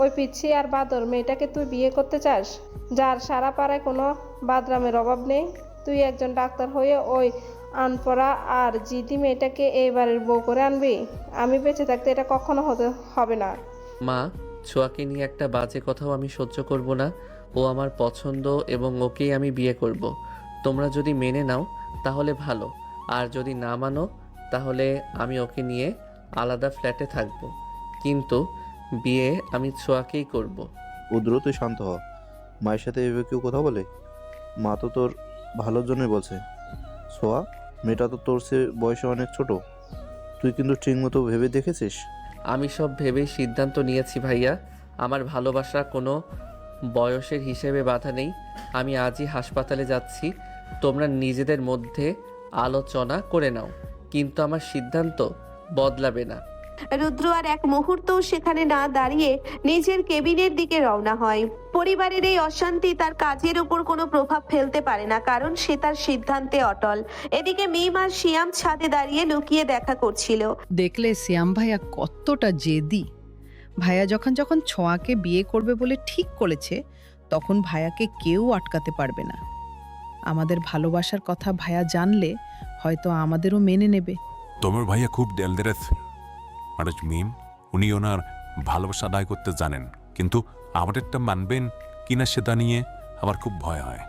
ওই পিচ্ছি আর বাদর মেয়েটাকে তুই বিয়ে করতে চাস, যার সারা পাড়ায় কোনো বাদরামের অভাব নেই? তুই একজন ডাক্তার হয়ে ওই আনপড়া আর জিদি মেয়েটাকে এই বাড়ির বউ করে আনবি? আমি বেঁচে থাকতে এটা কখনো হবে না। মা, ছোঁয়াকে নিয়ে একটা বাজে কথাও আমি সহ্য করব না। ও আমার পছন্দ এবং ওকেই আমি বিয়ে করব। তোমরা যদি মেনে নাও তাহলে ভালো, আর যদি না মানো তাহলে আমি ওকে নিয়ে আলাদা ফ্ল্যাটে থাকব, কিন্তু বিয়ে আমি ছোঁয়াকেই করব। রুদ্র, তুই শান্ত হ। মায়ের সাথে এভাবে কেউ কথা বলে? মা তো তোর ভালোর জন্যই বলছে। সোয়া, মেয়েটা তো তোর সে বয়সে অনেক ছোট। তুই কিন্তু ঠিকমতো ভেবে দেখেছিস? আমি সব ভেবেই সিদ্ধান্ত নিয়েছি ভাইয়া। আমার ভালোবাসা কোনো বয়সের হিসেবে বাধা নেই। আমি আজই হাসপাতালে যাচ্ছি, তোমরা নিজেদের মধ্যে আলোচনা করে নাও, কিন্তু আমার সিদ্ধান্ত বদলাবে না। রুদ্র আর এক মুহূর্তও সেখানে না দাঁড়িয়ে নিজের কেবিনের দিকে রওনা হয়। পরিবারের এই অশান্তি তার কাজের উপর কোনো প্রভাব ফেলতে পারে না, কারণ সে তার সিদ্ধান্তে অটল। এদিকে মিম আর শিয়াম ছাদে দাঁড়িয়ে লুকিয়ে দেখা করছিল। দেখলে শ্যাম ভাইয়া কতটা জেদি। ভাইয়া যখন ছোঁয়াকে বিয়ে করবে বলে ঠিক করেছে, তখন ভাইয়াকে কেউ আটকাতে পারবে না। আমাদের ভালোবাসার কথা ভাইয়া জানলে হয়তো আমাদেরও মেনে নেবে। তোমার ভাইয়া খুব ডেলদেরেস মানুষ মিম, উনি ওনার ভালোবাসা আদায় করতে জানেন, কিন্তু আমাদেরটা মানবেন কিনা সেটা নিয়ে আমার খুব ভয় হয়।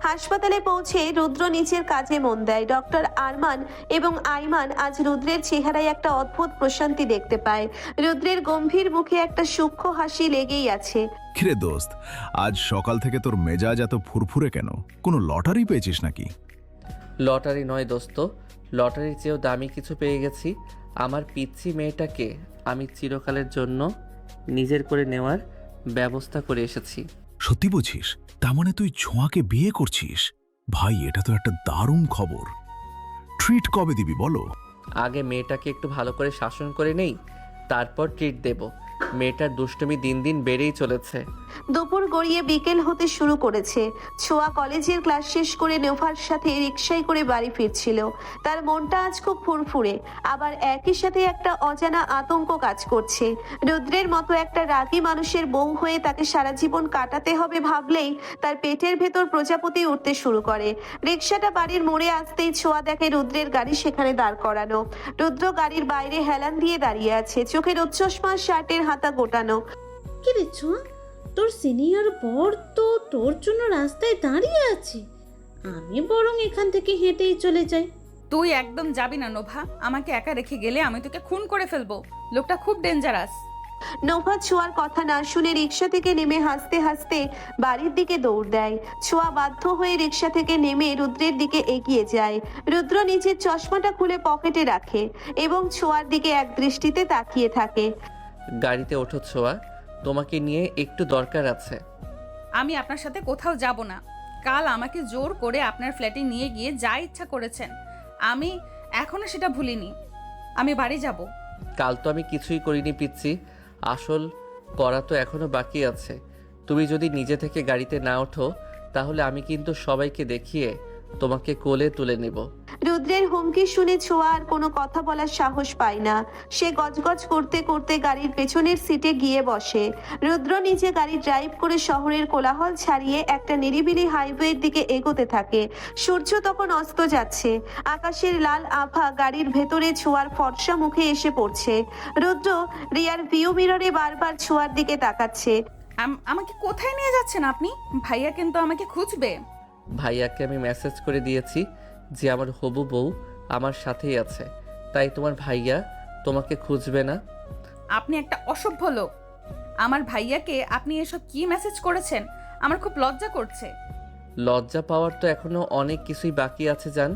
হাসপাতালে পৌঁছে রুদ্র নিচের কাজে মন দেয়। ডক্টর আরমান এবং আইমান আজ রুদ্রের চেহারায় একটা অদ্ভুত প্রশান্তি দেখতে পায়। রুদ্রের গম্ভীর মুখে একটা সূক্ষ্ম হাসি লেগেই আছে। কিরে দোস্ত, আজ সকাল থেকে তোর মেজাজ এত ফুরফুরে কেন? কোনো লটারি পেয়েছিস নাকি? লটারি নয় দোস্ত, লটারির চেয়েও দামি কিছু পেয়ে গেছি। আমার পিচ্ছি মেয়েটাকে আমি চিরকালের জন্য নিজের করে নেওয়ার ব্যবস্থা করে এসেছি। সত্যি বলছিস? তার মানে তুই ছোঁয়াকে বিয়ে করছিস? ভাই, এটা তো একটা দারুণ খবর। ট্রিট কবে দিবি বলো? আগে মেয়েটাকে একটু ভালো করে শাসন করে নেই, তারপর ট্রিট দেব। মেয়েটার দুষ্টুমি দিন দিন বেড়েই চলেছে। দুপুর গড়িয়ে বিকেল হতে শুরু করেছে। ছোঁয়া কলেজের ক্লাস শেষ করে নোভার সাথে রিকশায় করে বাড়ি ফিরছিল। তার মনটা আজ খুব ফুরফুরে, আবার একই সাথে একটা অজানা আতঙ্ক কাজ করছে। রুদ্রের মতো একটা রাগী মানুষের বউ হয়ে তাকে সারা জীবন কাটাতে হবে ভাবলেই তার পেটের ভেতর প্রজাপতি উঠতে শুরু করে। রিকশাটা বাড়ির মোড়ে আসতেই ছোঁয়া দেখে রুদ্রের গাড়ি সেখানে দাঁড় করানো। রুদ্র গাড়ির বাইরে হেলান দিয়ে দাঁড়িয়ে আছে, চোখে রোদচশমা, শার্টের হাতা গোটানো। কি রে ছোঁয়া, তোর সিনিয়র বর তো তোর জন্য রাস্তায় দাঁড়িয়ে আছে। আমি বরং এখান থেকে হেঁটেই চলে যাই। তুই একদম যাবি না নোভা, আমাকে একা রেখে গেলে আমি তোকে খুন করে ফেলবো। লোকটা খুব ডেঞ্জারাস। নোভা ছোঁয়ার কথা না শুনে রিকশা থেকে নেমে হাসতে হাসতে বাড়ির দিকে দৌড় দেয়। ছোঁয়া বাধ্য হয়ে রিকশা থেকে নেমে রুদ্রের দিকে এগিয়ে যায়। রুদ্র নিজের চশমাটা খুলে পকেটে রাখে এবং ছোঁয়ার দিকে এক দৃষ্টিতে তাকিয়ে থাকে। গাড়িতে ওঠো ছোঁয়া, তোমাকে নিয়ে একটু দরকার আছে। আমি আপনার সাথে কোথাও যাব না। কাল আমাকে জোর করে আপনার ফ্ল্যাটে নিয়ে গিয়ে যা ইচ্ছা করেছেন, আমি এখনো সেটা ভুলিনি। আমি বাড়ি যাব। কাল তো আমি কিছুই করিনি পিচ্ছি, আসল করা তো এখনো বাকি আছে। তুমি যদি নিজে থেকে গাড়িতে না ওঠো তাহলে আমি কিন্তু সবাইকে দেখিয়ে তোমাকে কোলে তুলে নেব। রুদ্রের হুমকি শুনে ছোঁয়া আর কোনো কথা বলার সাহস পায় না। সে গজগজ করতে করতে গাড়ির পেছনের সিটে গিয়ে বসে। রুদ্র নিজে গাড়ি ড্রাইভ করে শহরের কোলাহল ছাড়িয়ে একটা নিরিবিলি হাইওয়ের দিকে এগোতে থাকে। সূর্য তখন অস্ত যাচ্ছে, আকাশের লাল আভা গাড়ির ভেতরে ছোঁয়ার ফর্সা মুখে এসে পড়ছে। রুদ্র রিয়ার ভিউ মিররে বারবার ছোঁয়ার দিকে তাকাচ্ছে। আমাকে কোথায় নিয়ে যাচ্ছেন আপনি? ভাইয়া কিন্তু আমাকে খুঁজবে। ভাইয়াকে আমি মেসেজ করে দিয়েছি যে আমার হবু বউ আমার সাথেই আছে, তাই তোমার ভাইয়া তোমাকে খুঁজবে না। আপনি একটা অসভ্য লোক। আমার ভাইয়াকে আপনি এসব কি মেসেজ করেছেন? আমার খুব লজ্জা করছে। লজ্জা পাওয়ার তো এখনো অনেক কিছুই বাকি আছে জান।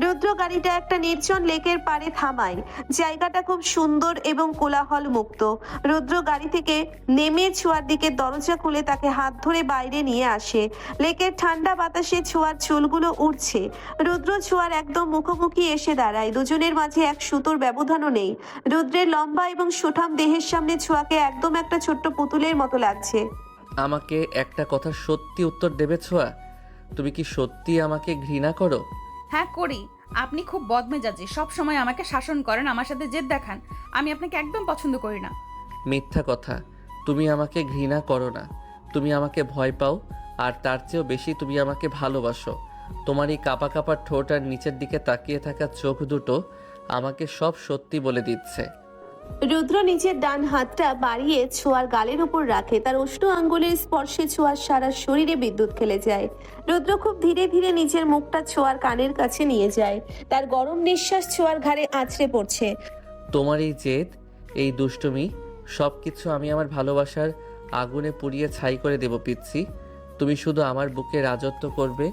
রুদ্র গাড়িটা একটা নির্জন লেকের পাড়ে থামায়। জায়গাটা খুব সুন্দর এবং কোলাহল মুক্ত। রুদ্র গাড়ি থেকে নেমে ছোঁয়ার দিকে দরজা খুলে তাকে হাত ধরে বাইরে নিয়ে আসে। লেকের ঠান্ডা বাতাসে ছোঁয়ার চুলগুলো উড়ছে। রুদ্র ছোঁয়ার একদম মুখোমুখি এসে দাঁড়ায়। দুজনের মাঝে এক সুতোর ব্যবধানও নেই। রুদ্রের লম্বা এবং সুঠাম দেহের সামনে ছোঁয়াকে একদম একটা ছোট্ট পুতুলের মতো লাগছে। আমাকে একটা কথা সত্যি উত্তর দেবে ছোঁয়া? তুমি কি সত্যি আমাকে ঘৃণা করো? হ্যাঁ করি। আপনি খুব বদমেজাজি, সব সময় আমাকে শাসন করেন, আমার সাথে জেদ দেখান। আমি আপনাকে একদম পছন্দ করি না। মিথ্যা কথা। তুমি আমাকে ঘৃণা করো না, তুমি আমাকে ভয় পাও, আর তার চেয়েও বেশি তুমি আমাকে ভালোবাসো। তোমার এই কাপা কাপা ঠোঁট আর নিচের দিকে তাকিয়ে থাকা চোখ দুটো আমাকে সব সত্যি বলে দিচ্ছে। রুদ্র নিজের ডান হাতটা বাড়িয়ে ছোঁয়ার গালের উপর রাখে। তার উষ্ণ আঙ্গুলের স্পর্শে ছোঁয়ার সারা শরীরে বিদ্যুৎ খেলে যায়। রুদ্র খুব ধীরে ধীরে নিজের মুখটা ছোঁয়ার কানের কাছে নিয়ে যায়। তার গরম নিঃশ্বাস ছোঁয়ার ঘাড়ে আছড়ে পড়ছে। তোমার এই জেদ, এই দুষ্টুমি, সব কিছু আমি আমার ভালোবাসার আগুনে পুড়িয়ে ছাই করে দেব পিচ্ছি। তুমি শুধু আমার বুকে রাজত্ব করবে।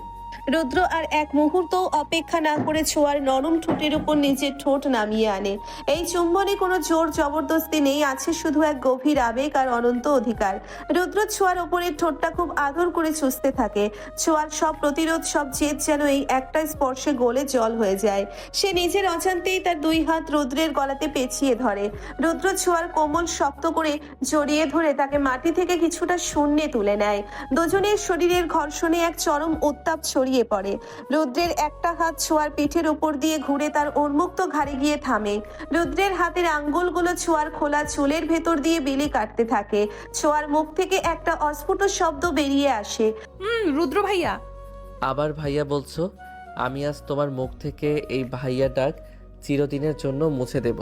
রুদ্র আর এক মুহূর্ত অপেক্ষা না করে ছোঁয়ার নরম ঠোঁটের উপর নিজের ঠোঁট নামিয়ে আনে। এই চুম্বনে কোনো জোর জবরদস্তি নেই, আছে শুধু এক গভীর আবেগ আর অনন্ত অধিকার। রুদ্র ছোঁয়ার ওপরের ঠোঁটটা খুব আদর করে চুষতে থাকে। ছোঁয়ার সব প্রতিরোধ, সব জেদ যেন এই একটা স্পর্শে গলে জল হয়ে যায়। সে নিজের অজান্তেই তার দুই হাত রুদ্রের গলাতে পেঁচিয়ে ধরে। রুদ্র ছোঁয়ার কোমল শক্ত করে জড়িয়ে ধরে তাকে মাটি থেকে কিছুটা শূন্যে তুলে নেয়। দুজনের শরীরের ঘর্ষণে এক চরম উত্তাপ ছড়িয়ে পড়ে। রুদ্রের একটা হাত ছোঁয়ার পিঠের উপর দিয়ে ঘুরে তার উন্মুক্ত ঘাড়ে গিয়ে থামে। রুদ্রের হাতের আঙ্গুলগুলো ছোঁয়ার খোলা চুলের ভেতর দিয়ে বিলি কাটতে থাকে। ছোঁয়ার মুখ থেকে একটা অস্ফুট শব্দ বেরিয়ে আসে। রুদ্র ভাইয়া। আবার ভাইয়া বলছো? আমি আজ তোমার মুখ থেকে এই ভাইয়া ডাক চিরদিনের জন্য মুছে দেব।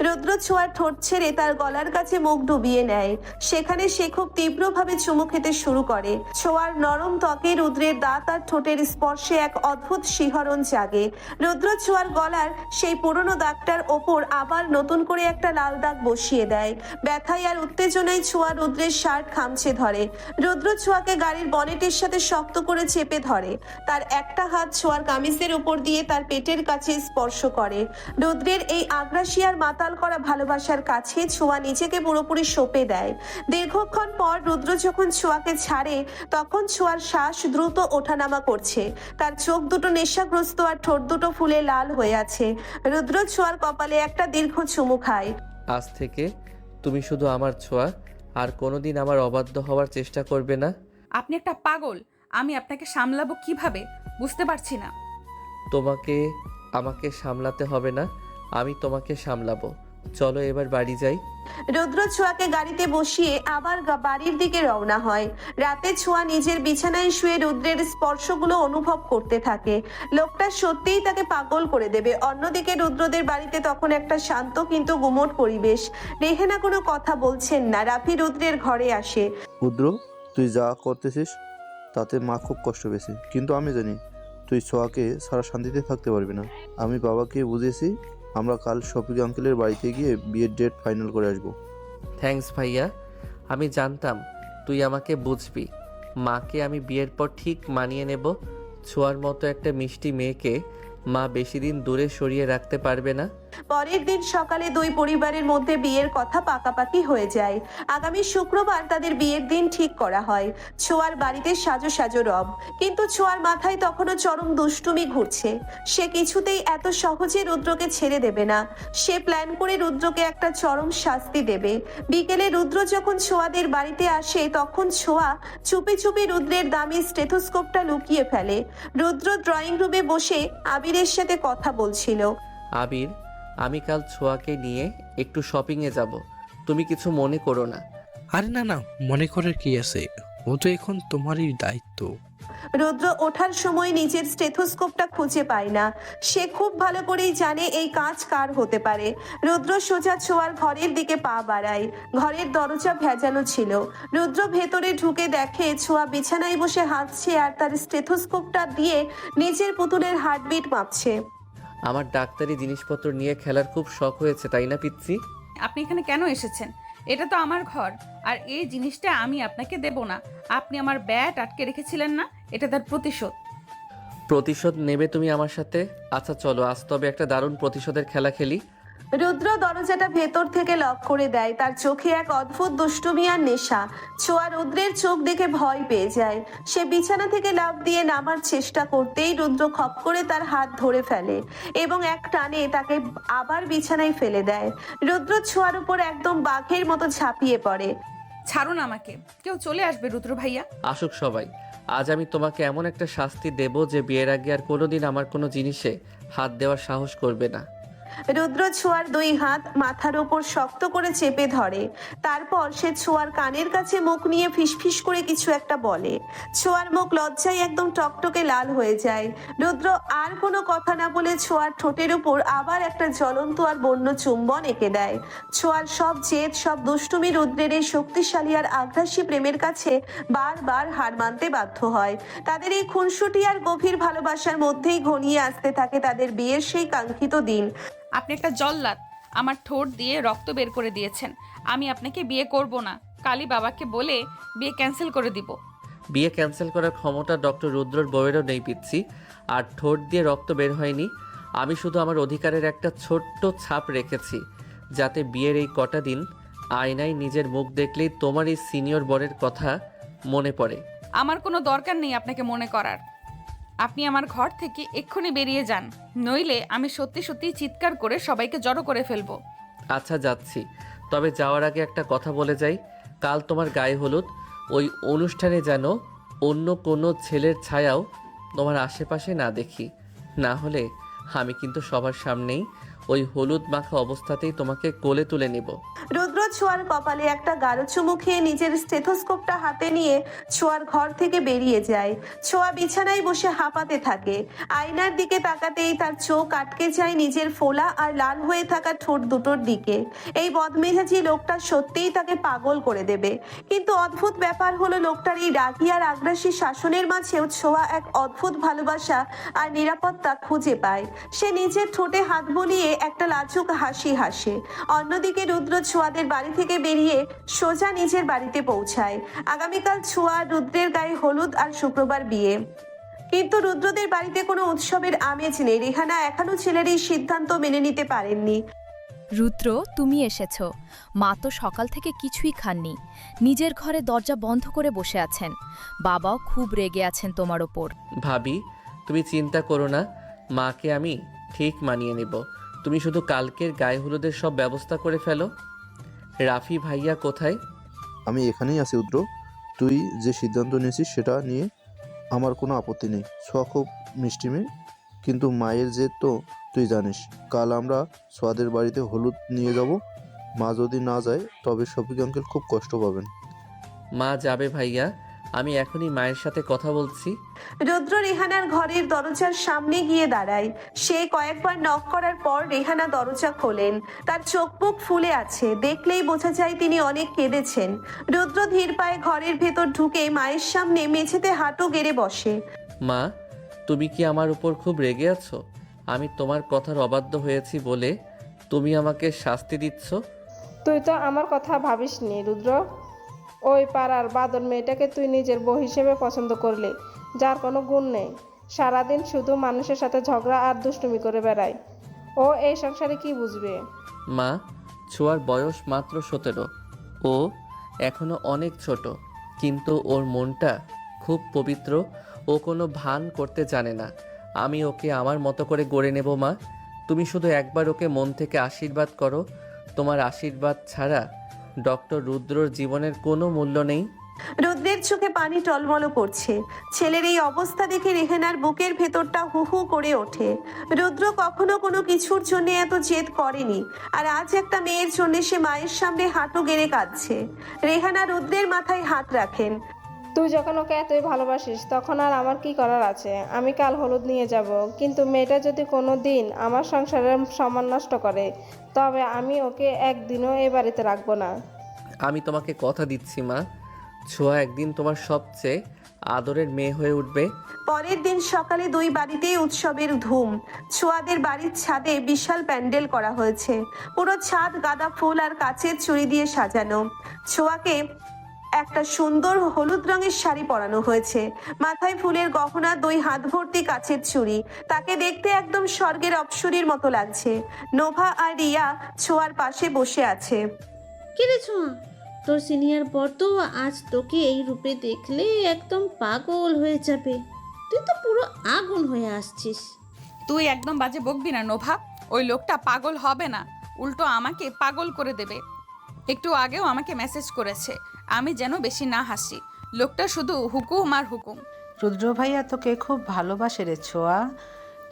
রুদ্র ছোঁয়ার ঠোঁট ছেড়ে তার গলার কাছে মুখ ডুবিয়ে নেয়। সেখানে সে খুব তীব্রভাবে চুমু খেতে শুরু করে। ছোঁয়ার নরম ত্বকে রুদ্রের দাঁত আর ঠোঁটের স্পর্শে এক অদ্ভুত শিহরণ জাগে। রুদ্র ছোঁয়ার গলার সেই পুরনো দাগটার ওপর আবার নতুন করে একটা লাল দাগ বসিয়ে দেয়। ব্যথায় আর উত্তেজনায় ছোঁয়া রুদ্রের শার্ট খামচে ধরে। রুদ্র ছোঁয়াকে গাড়ির বনেটের সাথে শক্ত করে চেপে ধরে। তার একটা হাত ছোঁয়ার কামিজের উপর দিয়ে তার পেটের কাছে স্পর্শ করে। রুদ্রের এই আগ্রাসী আর মাতাল করা ভালোবাসার কাছে ছোঁয়া নিজেকে পুরোপুরি সঁপে দেয়। দীর্ঘক্ষণ পর রুদ্র যখন ছোঁয়াকে ছাড়ে তখন ছোঁয়ার শ্বাস দ্রুত ওঠানামা করছে। তার চোখ দুটো নেশাগ্রস্ত আর ঠোঁট দুটো ফুলে লাল হয়ে আছে। রুদ্র ছোঁয়ার কপালে একটা দীর্ঘ চুমু খায়। আজ থেকে তুমি শুধু আমার ছোঁয়া, আর কোনোদিন আমার অবাধ্য হওয়ার চেষ্টা করবে না। আপনি একটা পাগল। আমি আপনাকে সামলাবো কিভাবে বুঝতে পারছি না। তোমাকে আমাকে সামলাতে হবে না, আমি তোমাকে সামলাবো। চলো এবার বাড়ি যাই। রুদ্র ছোঁয়াকে গাড়িতে বসিয়ে আবার বাড়ির দিকে রওনা হয়। রাতে ছোঁয়া নিজের বিছানায় শুয়ে রুদ্রের স্পর্শগুলো অনুভব করতে থাকে। লোকটা সত্যিই তাকে পাগল করে দেবে। অন্যদিকে রুদ্রদের বাড়িতে তখন একটা শান্ত কিন্তু গুমোট পরিবেশ। রেহেনা কোনো কথা বলছেন না। রাফি রুদ্রের ঘরে আসে। রুদ্র, তুই যা করতেছিস তাতে মা খুব কষ্ট পেয়েছে, কিন্তু আমি জানি তুই ছোঁয়াকে সারা শান্তিতে থাকতে পারবি না। আমি বাবাকে বুঝিয়েছি, আমরা কাল শফিক আঙ্কেলের বাড়িতে গিয়ে বিয়ের ডেট ফাইনাল করে আসবো। থ্যাঙ্কস ভাইয়া, আমি জানতাম তুই আমাকে বুঝবি। মাকে আমি বিয়ের পর ঠিক মানিয়ে নেব। ছোঁয়ার মতো একটা মিষ্টি মেয়েকে মা বেশি দিন দূরে সরিয়ে রাখতে পারবে না। পরের দিন সকালে দুই পরিবারের মধ্যে বিয়ের কথা পাকাপাকি হয়ে যায়। আগামী শুক্রবার তাদের বিয়ের দিন ঠিক করা হয়। ছোঁয়ার বাড়িতে সাজো সাজো রব, কিন্তু ছোঁয়ার মাথায় তখনও চরম দুষ্টুমি ঘুরছে। সে কিছুতেই এত সহজে রুদ্রকে ছেড়ে দেবে না। সে প্ল্যান করে রুদ্রকে একটা চরম শাস্তি দেবে। বিকেলে রুদ্র যখন ছোঁয়াদের বাড়িতে আসে তখন ছোঁয়া চুপি চুপি রুদ্রের দামি স্টেথোস্কোপটা লুকিয়ে ফেলে। রুদ্র ড্রয়িং রুমে বসে আবিরের সাথে কথা বলছিল। আবির, আমি কাল ছোঁয়াকে নিয়ে একটু শপিংয়ে যাব, তুমি কিছু মনে করো না। আরে না না, মনে করার কি আছে, ও তো এখন তোমারই দায়িত্ব। রুদ্র ওঠার সময় নিজের স্টেথোস্কোপটা খুঁজে পায় না। সে খুব ভালো করেই জানে এই কাজ কার হতে পারে। রুদ্র সোজা ছোঁয়ার ঘরের দিকে পা বাড়ায়। ঘরের দরজা ভেজানো ছিল। রুদ্র ভেতরে ঢুকে দেখে ছোঁয়া বিছানায় বসে হাঁটছে আর তার স্টেথোস্কোপটা দিয়ে নিজের পুতুলের হার্টবিট মাপছে। আমার ডাক্তারি জিনিসপত্র নিয়ে খেলার খুব শখ হয়েছে, তাই না পিচ্ছি? আপনি এখানে কেন এসেছেন? এটা তো আমার ঘর, আর এই জিনিসটা আমি আপনাকে দেব না। আপনি আমার ব্যাট আটকে রেখেছিলেন না, এটা তার প্রতিশোধ। প্রতিশোধ নেবে তুমি আমার সাথে? আচ্ছা চলো আজ তবে একটা দারুণ প্রতিশোধের খেলা খেলি। রুদ্র দরজাটা ভেতর থেকে লক করে দেয়। তার চোখে এক অদ্ভুত দুষ্টুমি আর নেশা। ছোঁয়া রুদ্রের চোখ দেখে ভয় পেয়ে যায়। সে বিছানা থেকে লাফ দিয়ে নামার চেষ্টা করতেই রুদ্র খপ করে তার হাত ধরে ফেলে এবং এক টানে তাকে আবার বিছানায় ফেলে দেয়। রুদ্র ছোঁয়ার উপর একদম বাঘের মতো ঝাঁপিয়ে পড়ে। ছাড়ুন আমাকে, কেউ চলে আসবে রুদ্র ভাইয়া। আসুক সবাই, আজ আমি তোমাকে এমন একটা শাস্তি দেব যে বিয়ের আগে আর কোনোদিন আমার কোনো জিনিসে হাত দেওয়ার সাহস করবে না। রুদ্র ছোঁয়ার দুই হাত মাথার উপর শক্ত করে চেপে ধরে। তারপর সে ছোঁয়ার কানের কাছে মুখ নিয়ে ফিসফিস করে কিছু একটা বলে। ছোঁয়ার মুখ লজ্জায় একদম টকটকে লাল হয়ে যায়। রুদ্র আর কোনো কথা না বলে ছোঁয়ার ঠোঁটের উপর আবার একটা জ্বলন্ত আর বন্য চুম্বন এঁকে দেয়। ছোঁয়ার সব জেদ, সব দুষ্টুমি রুদ্রের এই শক্তিশালী আর আগ্রাসী প্রেমের কাছে বারবার হার মানতে বাধ্য হয়। তাদের এই খুনসুটি আর গভীর ভালোবাসার মধ্যেই ঘনিয়ে আসতে থাকে তাদের বিয়ের সেই কাঙ্ক্ষিত দিন। আপনি একটা জল্লাদ, আমার ঠোঁট দিয়ে রক্ত বের করে দিয়েছেন। আমি আপনাকে বিয়ে করব না। কালই বাবাকে বলে বিয়ে ক্যান্সেল করে দিব। বিয়ে ক্যান্সেল করার ক্ষমতা ডক্টর রুদ্রর বউয়েরও নেই পিচ্ছি। আর ঠোঁট দিয়ে রক্ত বের হয়নি। আমি শুধু আমার অধিকারের একটা ছোট্ট ছাপ রেখেছি, যাতে বিয়ের এই কটা দিন আয়নায় নিজের মুখ দেখলেই তোমার এই সিনিয়র বরের কথা মনে পড়ে। আমার কোনো দরকার নেই আপনাকে মনে করার। আপনি আমার ঘর থেকে এক্ষুনি বেরিয়ে যান, নইলে আমি সত্যি সত্যি চিৎকার করে সবাইকে জড়ো করে ফেলবো। আচ্ছা যাচ্ছি, তবে যাওয়ার আগে একটা কথা বলে যাই। কাল তোমার গায়ে হলুদ, ওই অনুষ্ঠানে যেন অন্য কোনো ছেলের ছায়াও তোমার আশেপাশে না দেখি। না হলে আমি কিন্তু সবার সামনেই ওই হলুদ মাখা অবস্থাতেই তোমাকে কোলে তুলে নেব। রুদ্র ছোঁয়ার কপালে একটা গাঢ় চুমু খেয়ে নিজের স্টেথোস্কোপটা হাতে নিয়ে ছোঁয়ার ঘর থেকে বেরিয়ে যায়। ছোঁয়া বিছানায় বসে হাঁপাতে থাকে। আয়নার দিকে তাকাতেই তার চোখ আটকে যায় নিজের ফোলা আর লাল হয়ে থাকা ঠোঁট দুটোর দিকে। এই বদমেজাজি লোকটা সত্যিই তাকে পাগল করে দেবে। কিন্তু অদ্ভুত ব্যাপার হলো, লোকটার এই রাগী আর আগ্রাসী শাসনের মাঝেও ছোঁয়া এক অদ্ভুত ভালোবাসা আর নিরাপত্তা খুঁজে পায়। সে নিজের ঠোঁটে হাত বুলিয়ে একটা লাজুক হাসি হাসে। অন্যদিকে রুদ্র ছোঁয়াদের বাড়ি থেকে বেরিয়ে সোজা নিজের বাড়িতে পৌঁছায়। আগামীকাল ছোঁয়া রুদ্রের গায়ে হলুদ আর শুক্রবার বিয়ে। কিন্তু রুদ্রদের বাড়িতে কোনো উৎসবের আমেজ নেই। রেহানা এখনো ছেলের এই সিদ্ধান্ত মেনে নিতে পারেননি। রুদ্র, তুমি এসেছো। মা তো সকাল থেকে কিছুই খাননি, নিজের ঘরে দরজা বন্ধ করে বসে আছেন। বাবাও খুব রেগে আছেন তোমার ওপর। ভাবি, তুমি চিন্তা করো না, মাকে আমি ঠিক মানিয়ে নেব। তুমি শুধু কালকের গায়ে হলুদের সব ব্যবস্থা করে ফেলো। রাফি ভাইয়া কোথায়? আমি এখানেই আছি রুদ্র। তুই যে সিদ্ধান্ত নিয়েছিস সেটা নিয়ে আমার কোনো আপত্তি নেই। ছোঁয়া খুব মিষ্টি মেয়ে, কিন্তু মায়ের যে তো তুই জানিস। কাল আমরা সোয়াদের বাড়িতে হলুদ নিয়ে যাব। মা যদি না যায় তবে শফিক আঙ্কেল খুব কষ্ট পাবেন। মা যাবে ভাইয়া, আমি এখনই মায়ের সাথে কথা বলছি। রুদ্র রেহানার ঘরের দরজার সামনে গিয়ে দাঁড়ায়। সে কয়েকবার নক করার পর রেহানা দরজা খোলেন। তার চোখ মুখ ফুলে আছে, দেখলেই বোঝা যায় তিনি অনেক কেঁদেছেন। রুদ্র ধীর পায়ে ঘরের ভেতর ঢুকে মায়ের সামনে মেঝেতে হাঁটু গেড়ে বসে। মা, তুমি কি আমার উপর খুব রেগে আছো? আমি তোমার কথার অবাধ্য হয়েছি বলে তুমি আমাকে শাস্তি দিচ্ছ? তুই তো আমার কথা ভাবিসনি রুদ্র। ওই পাড়ার বাদর মেয়েটাকে তুই নিজের বউ হিসেবে পছন্দ করলি, যার কোনো গুণ নেই। সারাদিন শুধু মানুষের সাথে ঝগড়া আর দুষ্টুমি করে বেড়ায়। ও এই সংসারে কি বুঝবে? মা, ছোঁয়ার বয়স মাত্র 17। ও এখনো অনেক ছোট, কিন্তু ওর মনটা খুব পবিত্র। ও কোনো ভান করতে জানে না। আমি ওকে আমার মতো করে গড়ে নেব মা। তুমি শুধু একবার ওকে মন থেকে আশীর্বাদ করো। তোমার আশীর্বাদ ছাড়া ডক্টর রুদ্রর জীবনের কোনো মূল্য নেই। রুদ্রের চোখে পানি টলমল করছে। ছেলের এই অবস্থা দেখে রেহানার বুকের ভেতরটা হু হু করে ওঠে। রুদ্র কখনো কোনো কিছুর জন্য এত জেদ করেনি, আর আজ একটা মেয়ের জন্য সে মায়ের সামনে হাঁটু গেড়ে কাঁদছে। রেহানা রুদ্রের মাথায় হাত রাখেন। তুই যখন ওকে এতই ভালোবাসিস তখন আর আমার কি করার আছে? আমি কাল হলুদ নিয়ে যাব, কিন্তু মেয়েটা যদি কোনো দিন আমার সংসারের সম্মান নষ্ট করে তবে আমি ওকে একদিনও এ বাড়িতে রাখবো না। আমি তোমাকে কথা দিচ্ছি মা, ছোঁয়া একদিন তোমার সবচেয়ে আদরের মেয়ে হয়ে উঠবে। পরের দিন সকালে দুই বাড়িতেই উৎসবের ধুম। ছোঁয়াদের বাড়ির ছাদে বিশাল প্যান্ডেল করা হয়েছে। পুরো ছাদ গাঁদা ফুল আর কাচের চুড়ি দিয়ে সাজানো। ছোঁয়াকে একটা সুন্দর হলুদ রঙের শাড়ি পরানো হয়েছে, মাথায় ফুলের গহনা, 2 হাত ভর্তি কাচের চুড়ি। তাকে দেখতে একদম স্বর্গের অপ্সরীর মতো লাগছে। নোভা আর রিয়া ছোঁয়ার পাশে বসে আছে। কিরে ছোঁয়া, তোর সিনিয়র বর তো আজ তোকে এই রূপে দেখলে একদম পাগল হয়ে যাবে। তুই তো পুরো আগুন হয়ে আসছিস। তুই একদম বাজে বকবি না নোভা। ওই লোকটা পাগল হবে না, উল্টো আমাকে পাগল করে দেবে। একটু আগেও আমাকে মেসেজ করেছে আমি যেন বেশি না হাসি। লোকটা শুধু হুকুম আর হুকুম। রুদ্র ভাইয়া তোকে খুব ভালোবাসে রে ছোঁয়া।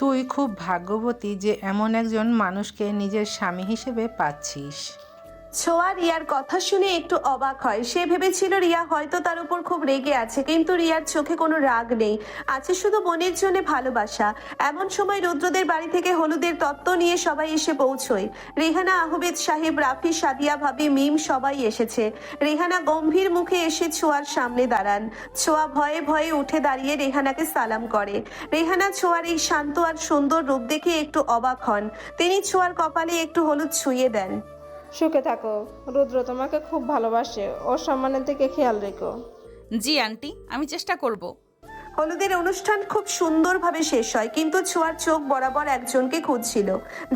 তুই খুব ভাগ্যবতী যে এমন একজন মানুষকে নিজের স্বামী হিসেবে পাচ্ছিস। ছোঁয়া রিয়ার কথা শুনে একটু অবাক হয়। সে ভেবেছিল রিয়া হয়তো তার উপর খুব রেগে আছে, কিন্তু রিয়ার চোখে কোনো রাগ নেই, আছে শুধু মনের জন্য ভালোবাসা। এমন সময় রুদ্রদের বাড়ি থেকে হলুদের তত্ত্ব নিয়ে সবাই এসে পৌঁছয়। রেহানা, আহমেদ সাহেব, রাফি, সাদিয়া ভাবি, মিম সবাই এসেছে। রেহানা গম্ভীর মুখে এসে ছোঁয়ার সামনে দাঁড়ান। ছোঁয়া ভয়ে ভয়ে উঠে দাঁড়িয়ে রেহানাকে সালাম করে। রেহানা ছোঁয়ার এই শান্ত আর সুন্দর রূপ দেখে একটু অবাক হন। তিনি ছোঁয়ার কপালে একটু হলুদ ছুঁয়ে দেন। সুখে থাকো, রুদ্র তোমাকে খুব ভালোবাসে, ওর সম্মানের দিকে খেয়াল রেখো। জি আন্টি, আমি চেষ্টা করব। হলুদের অনুষ্ঠান খুব সুন্দরভাবে শেষ হয়, কিন্তু ছোঁয়ার চোখ বরাবর একজনকে খুঁজছিল,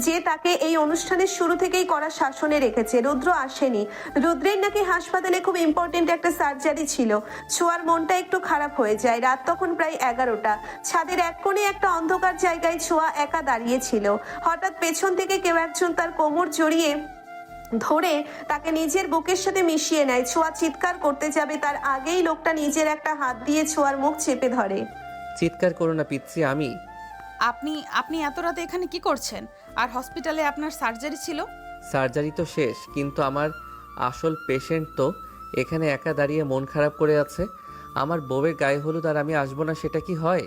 যে তাকে এই অনুষ্ঠানের শুরু থেকেই করা শাসনে রেখেছে। রুদ্র আসেনি। রুদ্রের নাকি হাসপাতালে খুব ইম্পর্টেন্ট একটা সার্জারি ছিল। ছোঁয়ার মনটা একটু খারাপ হয়ে যায়। রাত তখন প্রায় 11টা। ছাদের এক কোণে একটা অন্ধকার জায়গায় ছোঁয়া একা দাঁড়িয়েছিল। হঠাৎ পেছন থেকে কেউ একজন তার কোমর জড়িয়ে ধরে তাকে নিজের বুকের সাথে মিশিয়ে নেয়। ছোঁয়া চিৎকার করতে যাবে, তার আগেই লোকটা নিজের একটা হাত দিয়ে ছোঁয়ার মুখ চেপে ধরে। চিৎকার করো না পিচ্ছি, আমি। আপনি এত রাতে এখানে কি করছেন? আর হসপিটালে আপনার সার্জারি ছিল? সার্জারি তো শেষ, কিন্তু আমার আসল পেশেন্ট তো এখানে একা দাঁড়িয়ে মন খারাপ করে আছে। আমার বউয়ের গায়ে হলুদ আর আমি আসবো না, সেটা কি হয়?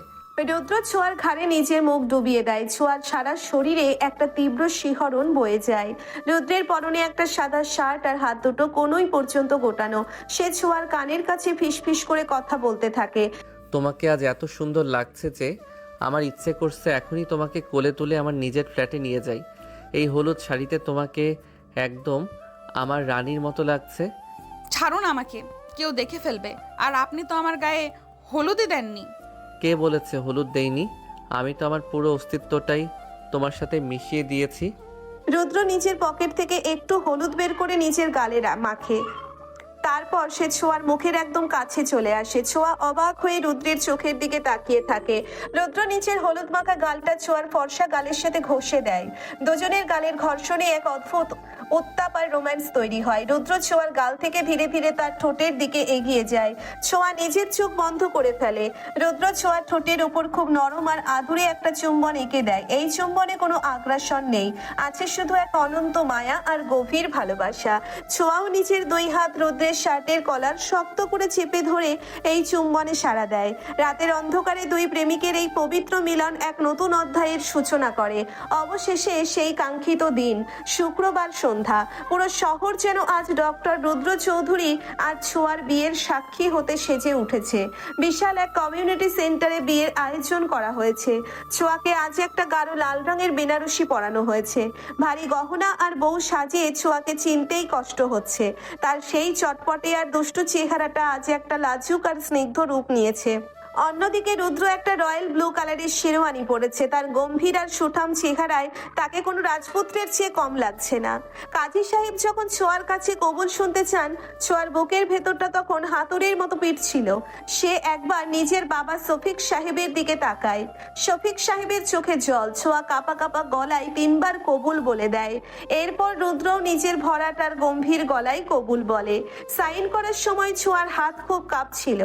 রুদ্র ছোঁয়ার ঘাড়ে নিজের মুখ ডুবিয়ে দেয়। ছোঁয়ার সারা শরীরে একটা তীব্র শিহরণ বয়ে যায়। রুদ্রের পরনে একটা সাদা শার্ট আর হাত দুটো কোনোই পর্যন্ত গোটানো। সে ছোঁয়ার কানের কাছে ফিসফিস করে কথা বলতে থাকে। তোমাকে আজ এত সুন্দর লাগছে যে আমার ইচ্ছে করছে এখনই তোমাকে কোলে তুলে আমার নিজের ফ্ল্যাটে নিয়ে যাই। এই হলুদ শাড়িতে তোমাকে একদম আমার রানীর মতো লাগছে। ছাড়ুন আমাকে, কেউ দেখে ফেলবে। আর আপনি তো আমার গায়ে হলুদই দেননি। কে বলেছে হলুদ দেইনি? আমি তো আমার পুরো অস্তিত্বটাই তোমার সাথে মিশিয়ে দিয়েছি। রুদ্র নিজের পকেট থেকে একটু হলুদ বের করে নিজের গালে মাখে। তারপর সে ছোঁয়ার মুখের একদম কাছে চলে আসে। ছোঁয়া অবাক হয়ে রুদ্রের চোখের দিকে তাকিয়ে থাকে। রুদ্র নিচের হলুদ মাখা গালটা ছোঁয়ার ফর্সা গালের সাথে ঘষে দেয়। দুজনের গালের ঘর্ষণে এক অদ্ভুত উত্তাপ আর রোম্যান্স তৈরি হয়। রুদ্র ছোঁয়ার গাল থেকে ধীরে ধীরে তার ঠোঁটের দিকে এগিয়ে যায়। ছোঁয়া নিজের চোখ বন্ধ করে ফেলে। রুদ্র ছোঁয়ার ঠোঁটের উপর খুব নরম আর আদুরে একটা চুম্বন এঁকে দেয়। এই চুম্বনে কোনো আগ্রাসন নেই, আছে শুধু এক অনন্ত মায়া আর গভীর ভালোবাসা। ছোঁয়াও নিজের 2 হাত রুদ্রের শার্টের কলার শক্ত করে চেপে ধরে এই চুম্বনে সাড়া দেয়। রাতের অন্ধকারে 2 প্রেমিকের এই পবিত্র মিলন এক নতুন অধ্যায়ের সূচনা করে। অবশেষে সেই কাঙ্ক্ষিত দিন, শুক্রবার সন্ধ্যা। পুরো শহর যেন আজ ডক্টর রুদ্র চৌধুরী আর ছোঁয়ার বিয়ের সাক্ষী হতে সেজে উঠেছে। বিশাল এক কমিউনিটি সেন্টারে বিয়ের আয়োজন করা হয়েছে। ছোঁয়াকে আজ একটা গাঢ় লাল রঙের বেনারসি পরানো হয়েছে। ভারী গহনা আর বউ সাজিয়ে ছোঁয়াকে চিনতেই কষ্ট হচ্ছে। তার সেই চটপটে আর দুষ্টু চেহারাটা আজ একটা লাজুক আর স্নিগ্ধ রূপ নিয়েছে। অন্যদিকে রুদ্র একটা রয়্যাল ব্লু কালারের শেরওয়ানি পরেছে। তার গম্ভীর আর সুঠাম চেহারায় তাকে কোনো রাজপুত্রের চেয়ে কম লাগছে না। কাজী সাহেব যখন ছোঁয়ার কাছে কবুল শুনতে চান, ছোঁয়ার বুকের ভেতরটা তখন হাতুড়ির মতো পিটছিল। সে একবার নিজের বাবা শফিক সাহেবের দিকে তাকায়। শফিক সাহেবের চোখে জল। ছোঁয়া কাঁপা কাঁপা গলায় 3 বার কবুল বলে দেয়। এরপর রুদ্রও নিজের ভরাটার গম্ভীর গলায় কবুল বলে। সাইন করার সময় ছোঁয়ার হাত খুব কাঁপছিল।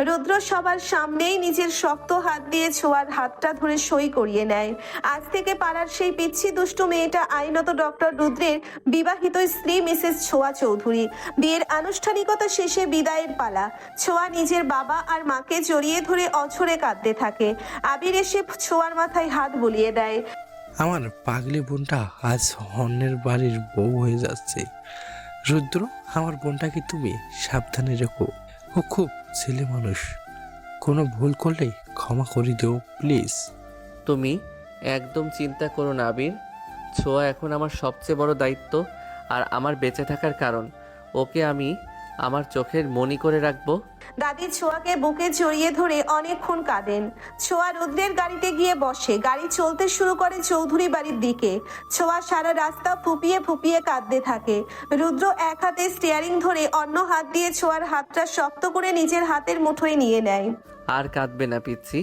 রুদ্র সবার সামনে নিজের শক্ত হাত দিয়ে ছোঁয়ার হাতটা ধরে সই করিয়ে নেয়। আজ থেকে পাড়ার সেই পিচ্ছি দুষ্টু মেয়েটা আইনত ডক্টর রুদ্রের বিবাহিত স্ত্রী মিসেস ছোঁয়া চৌধুরী। বিয়ের আনুষ্ঠানিকতা শেষে বিদায়ের পালা। ছোঁয়া নিজের বাবা আর মাকে জড়িয়ে ধরে অঝরে কাঁদতে থাকে। আবির এসে ছোঁয়ার মাথায় হাত বুলিয়ে দেয়। আমার পাগলি বোনটা আজ অন্যের বাড়ির বউ হয়ে যাচ্ছে। রুদ্র, আমার বোনটাকে তুমি সাবধানে রেখো। ও খুব ছেলে মানুষ, কোনো ভুল করলেই ক্ষমা করে দিও প্লিজ। তুমি একদম চিন্তা করো না আবির। ছোঁয়া এখন আমার সবচেয়ে বড় দায়িত্ব আর আমার বেঁচে থাকার কারণ। ওকে আমি আমার চোখের মনি করে রাখবো। দাদি ছোঁয়াকে বুকে জড়িয়ে ধরে অনেকক্ষণ কাঁদেন। ছোঁয়া রুদ্রের গাড়িতে গিয়ে বসে। গাড়ি চলতে শুরু করে চৌধুরী বাড়ির দিকে। ছোঁয়া সারা রাস্তা ফুপিয়ে ফুপিয়ে কাঁদতে থাকে। রুদ্র এক হাতে স্টিয়ারিং ধরে অন্য হাত দিয়ে ছোঁয়ার হাতটা শক্ত করে নিজের হাতের মুঠোয় নিয়ে নেয়। আর কাঁদবে না পিচ্ছি,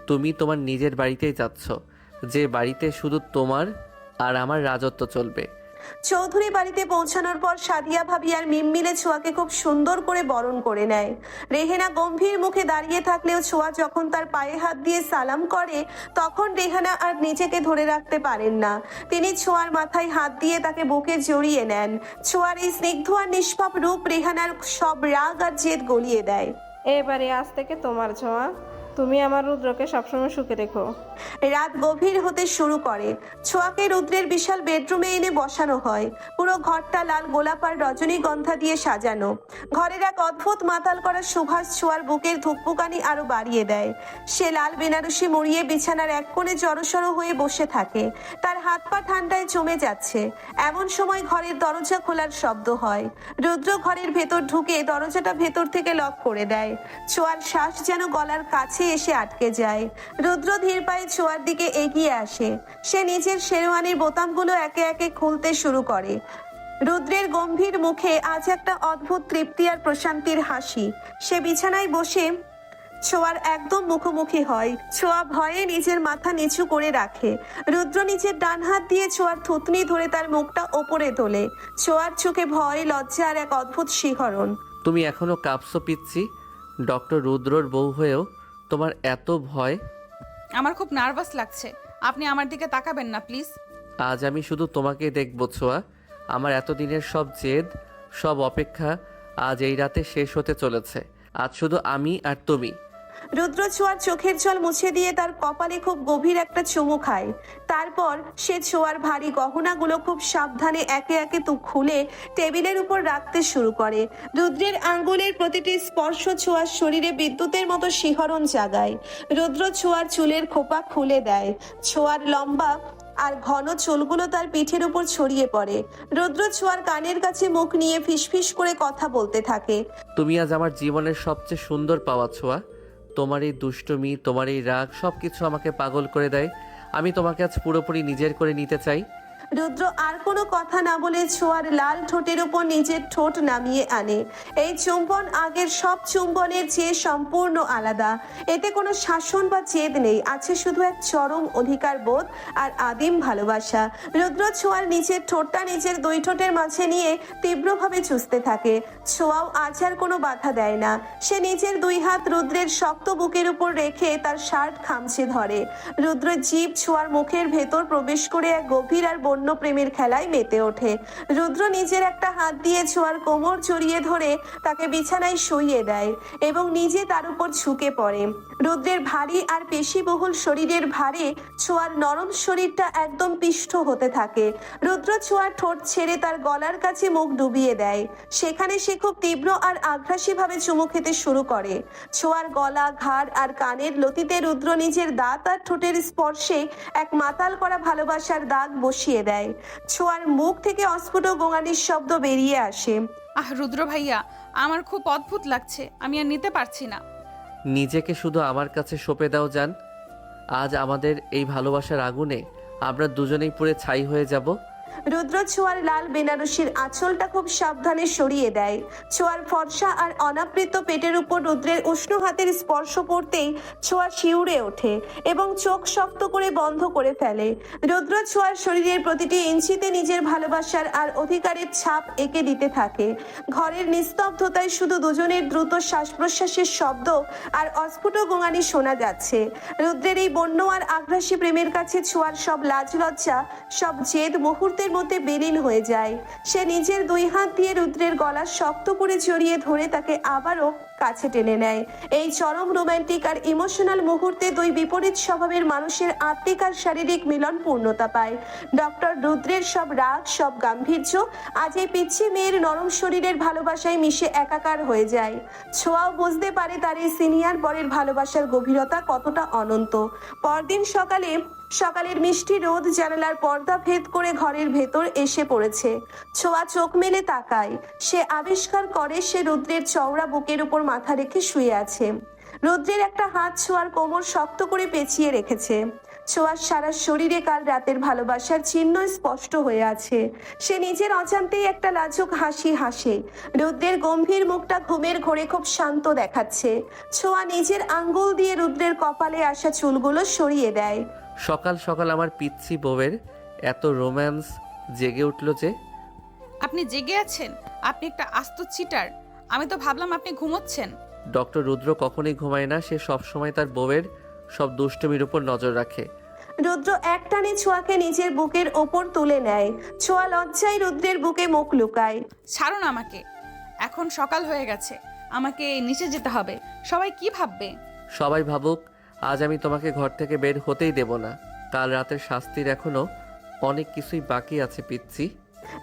তুমি তোমার নিজের বাড়িতেই যাচ্ছ, যে বাড়িতে শুধু তোমার আর আমার রাজত্ব চলবে। চৌধুরী বাড়িতে পৌঁছানোর পর সাদিয়া ভাবি আর মিম মিলে ছোঁয়াকে খুব সুন্দর করে বরণ করে নেয়। রেহেনা গম্ভীর মুখে দাঁড়িয়ে থাকলেও ছোঁয়া যখন তার পায়ে হাত দিয়ে সালাম করে তখন রেহানা আর নিজেকে ধরে রাখতে পারেন না। তিনি ছোঁয়ার মাথায় হাত দিয়ে তাকে বুকে জড়িয়ে নেন। ছোঁয়ার এই স্নিগ্ধ আর নিষ্পাপ রূপ রেহানার সব রাগ আর জেদ গলিয়ে দেয়। এবারে আজ থেকে তোমার ছোঁয়া, তুমি আমার রুদ্রকে সবসময় সুখে রেখো। রাত গভীর হতে শুরু করে। ছোঁয়াকে রুদ্রের বিশাল বেডরুমে এনে বসানো হয়। পুরো ঘরটা লাল গোলাপ আর রজনীগন্ধা দিয়ে সাজানো। ঘরের এক অদ্ভুত মাতাল করা সুভাষ ছোঁয়ার বুকের ধুকপুকানি আরো বাড়িয়ে দেয়। সে লাল বেনারসি মুড়িয়ে বিছানার এক কোণে জড়সড় হয়ে বসে থাকে। তার হাত পা ঠান্ডায় জমে যাচ্ছে। এমন সময় ঘরের দরজা খোলার শব্দ হয়। রুদ্র ঘরের ভেতর ঢুকে দরজাটা ভেতর থেকে লক করে দেয়। ছোঁয়ার শ্বাস যেন গলার কাছে এসে আটকে যায়। রুদ্র ধীর পায়ে ছোঁয়ার দিকে এগিয়ে আসে। সে নিজের শেরওয়ানির বোতামগুলো একে একে খুলতে শুরু করে। রুদ্রের গম্ভীর মুখে আজ একটা অদ্ভুত তৃপ্তি আর প্রশান্তির হাসি। সে বিছানায় বসে ছোঁয়ার একদম মুখোমুখি হয়। ছোঁয়া ভয়ে নিজের মাথা নিচু করে রাখে। রুদ্র নিজের ডান হাত দিয়ে ছোঁয়ার থুতনি ধরে তার মুখটা ওপরে তোলে। ছোঁয়ার চোখে ভয়, লজ্জা আর এক অদ্ভুত শিহরণ। তুমি এখনো কাঁপছো পিচ্ছি? ডক্টর রুদ্রর বউ হয়েও তোমার এত ভয়? আমার খুব নার্ভাস লাগছে, আপনি আমার দিকে তাকাবেন না প্লিজ। আজ আমি শুধু তোমাকে দেখবো ছোঁয়া। আমার এতদিনের সব জেদ, সব অপেক্ষা আজ এই রাতে শেষ হতে চলেছে। আজ শুধু আমি আর তুমি। রুদ্র ছোঁয়ার চোখের জল মুছে দিয়ে তার কপালে খুব গভীর একটা চুমু খায়। তারপর সে ছোঁয়ার ভারী গহনাগুলো খুব সাবধানে একে একে খুলে টেবিলের উপর রাখতে শুরু করে। রুদ্রের আঙ্গুলের প্রতিটি স্পর্শ ছোঁয়ার শরীরে বিদ্যুতের মতো শিহরণ জাগায়। রুদ্র ছোঁয়ার চুলের খোপা খুলে দেয়। ছোঁয়ার লম্বা আর ঘন চুলগুলো তার পিঠের উপর ছড়িয়ে পড়ে। রুদ্র ছোঁয়ার কানের কাছে মুখ নিয়ে ফিসফিস করে কথা বলতে থাকে। তুমি আজ আমার জীবনের সবচেয়ে সুন্দর পাওয়া ছোঁয়া। তোমার এই দুষ্টুমি, তোমার এই রাগ সবকিছু আমাকে পাগল করে দেয়। আমি তোমাকে আজ পুরোপুরি নিজের করে নিতে চাই। রুদ্র আর কোনো কথা না বলে ছোঁয়ার লাল ঠোঁটের উপর নিজের ঠোঁট নামিয়ে আনে। এই চুম্বন আগের সব চুম্বনের চেয়ে সম্পূর্ণ আলাদা। এতে কোনো শাসন বা জেদ নেই, আছে শুধু এক চরম অধিকার বোধ আর আদিম ভালোবাসা। রুদ্র ছোঁয়ার নিচের ঠোঁটটা নিজের দুই ঠোঁটের মাঝে নিয়ে তীব্রভাবে চুষতে থাকে। ছোঁয়াও আজ আর কোনো বাধা দেয় না। সে নিজের দুই হাত রুদ্রের শক্ত বুকের উপর রেখে তার শার্ট খামচে ধরে। রুদ্রের জিভ ছোঁয়ার মুখের ভেতর প্রবেশ করে এক গভীর আর বন্য প্রেমের খেলায় মেতে ওঠে। রুদ্র নিজের একটা হাত দিয়ে ছোঁয়ার কোমর জড়িয়ে ধরে তাকে বিছানায় শুইয়ে দেয় এবং নিজে তার উপর ঝুঁকে পড়ে। রুদ্রের ভারী আর পেশিবহুল শরীরের ভারে ছোঁয়ার নরম শরীরটা একদম পিষ্ট হতে থাকে। রুদ্র ছোঁয়ার ঠোঁট ছেড়ে তার গলার কাছে মুখ ডুবিয়ে দেয়। সেখানে সে খুব তীব্র আর আগ্রাসী ভাবে চুমু খেতে শুরু করে। ছোঁয়ার গলা, ঘাড় আর কানের লতিতে রুদ্র নিজের দাঁত আর ঠোঁটের স্পর্শে এক মাতাল করা ভালোবাসার দাগ বসিয়ে দেয়। ছোঁয়ার মুখ থেকে অস্ফুট গোঙানির শব্দ বেরিয়ে আসে। রুদ্র ভাইয়া, আমার খুব অদ্ভুত লাগছে, আমি আর নিতে পারছি না। নিজেকে শুধু আমার কাছে সঁপে দাও জান। আজ আমাদের এই ভালোবাসার আগুনে আমরা দুজনেই পুড়ে ছাই হয়ে যাব। রুদ্র ছোঁয়ার লাল বেনারসির আঁচলটা খুব সাবধানে সরিয়ে দেয়। ছোঁয়ার ফর্সা আর অনাবৃত পেটের উপর রুদ্রের উষ্ণ হাতের স্পর্শ পড়তেই ছোঁয়া শিউরে ওঠে এবং চোখ শক্ত করে বন্ধ করে ফেলে। রুদ্র ছোঁয়ার শরীরের প্রতিটি ইঞ্চিতে নিজের ভালোবাসার আর অধিকারের ছাপ এঁকে দিতে থাকে। ঘরের নিস্তব্ধতায় শুধু দুজনের দ্রুত শ্বাস প্রশ্বাসের শব্দ আর অস্ফুট গোঙানি শোনা যাচ্ছে। রুদ্রের এই বন্য আর আগ্রাসী প্রেমের কাছে ছোঁয়ার সব লাজ লজ্জা, সব জেদ মুহূর্তের মধ্যে বিলীন হয়ে যায়। সে নিজের দুই হাত দিয়ে রুদ্রের গলা শক্ত করে জড়িয়ে ধরে তাকে আবারও কাছে টেনে নেয়। এই চরম রোমান্টিক আর ইমোশনাল মুহূর্তে দুই বিপরীত স্বভাবের মানুষের আত্মিক আর শারীরিক মিলন পূর্ণতা পায়। ডক্টর রুদ্রের সব রাগ, সব গাম্ভীর্য আজ এই পিচ্ছি মেয়ের নরম শরীরের ভালোবাসায় মিশে একাকার হয়ে যায়। ছোঁয়াও বুঝতে পারে তার এই সিনিয়র বরের ভালোবাসার গভীরতা কতটা অনন্ত। পরদিন সকালে সকালের মিষ্টি রোদ জানালার পর্দা ভেদ করে ঘরের ভেতর এসে পড়েছে। ছোঁয়া চোখ মেলে তাকায়। সে আবিষ্কার করে সে রুদ্রের চওড়া বুকের উপর মাথা রেখে শুয়ে আছে। রুদ্রের একটা হাত ছোঁয়ার কোমর শক্ত করে পেঁচিয়ে রেখেছে। ছোঁয়ার সারা শরীরে কাল রাতের ভালোবাসার চিহ্ন স্পষ্ট হয়ে আছে। সে নিজের অজান্তেই একটা লাজুক হাসি হাসে। রুদ্রের গম্ভীর মুখটা ঘুমের ঘোরে খুব শান্ত দেখাচ্ছে। ছোঁয়া নিজের আঙ্গুল দিয়ে রুদ্রের কপালে আসা চুলগুলো সরিয়ে দেয়। সকাল সকাল আমার পিচ্ছি বউয়ের এত রোম্যান্স জেগে উঠল যে। আপনি জেগে আছেন? আপনি একটা আস্ত চিটার। আমি তো ভাবলাম আপনি ঘুমোচ্ছেন। ডক্টর রুদ্র কখনোই ঘুমায় না, সে সবসময় তার বউয়ের সব দুষ্টুমির উপর নজর রাখে। রুদ্র একটানে ছোঁয়াকে নিজের বুকের ওপর তুলে নেয়। ছোঁয়া লজ্জায় রুদ্রের বুকে মুখ লুকায়। ছাড়ুন আমাকে, এখন সকাল হয়ে গেছে, আমাকে নিচে যেতে হবে। সবাই কি ভাববে? সবাই ভাবুক, আজ আমি তোমাকে ঘর থেকে বের হতেই দেব না। কাল রাতের শাস্তির এখনো অনেক কিছুই বাকি আছে পিচ্ছি।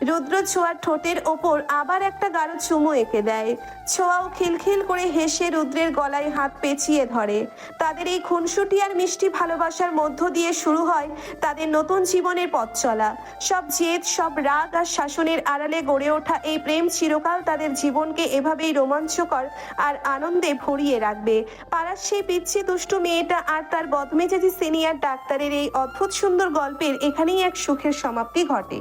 রুদ্র ছোঁয়ার ঠোঁটের ওপর আবার একটা গাঢ় চুমু এঁকে দেয়। ছোঁয়াও খিলখিল করে হেসে রুদ্রের গলায় হাত পেঁচিয়ে ধরে। তাদের এই খুনসুটি আর মিষ্টি ভালোবাসার মধ্য দিয়ে শুরু হয় তাদের নতুন জীবনের পথ চলা। সব জেদ, সব রাগ আর শাসনের আড়ালে গড়ে ওঠা এই প্রেম চিরকাল তাদের জীবনকে এভাবেই রোমাঞ্চকর আর আনন্দে ভরিয়ে রাখবে। পাড়ার সেই পিচ্ছি দুষ্টু মেয়েটা আর তার বদমেজাজি সিনিয়র ডাক্তারের এই অদ্ভুত সুন্দর গল্পের এখানেই এক সুখের সমাপ্তি ঘটে।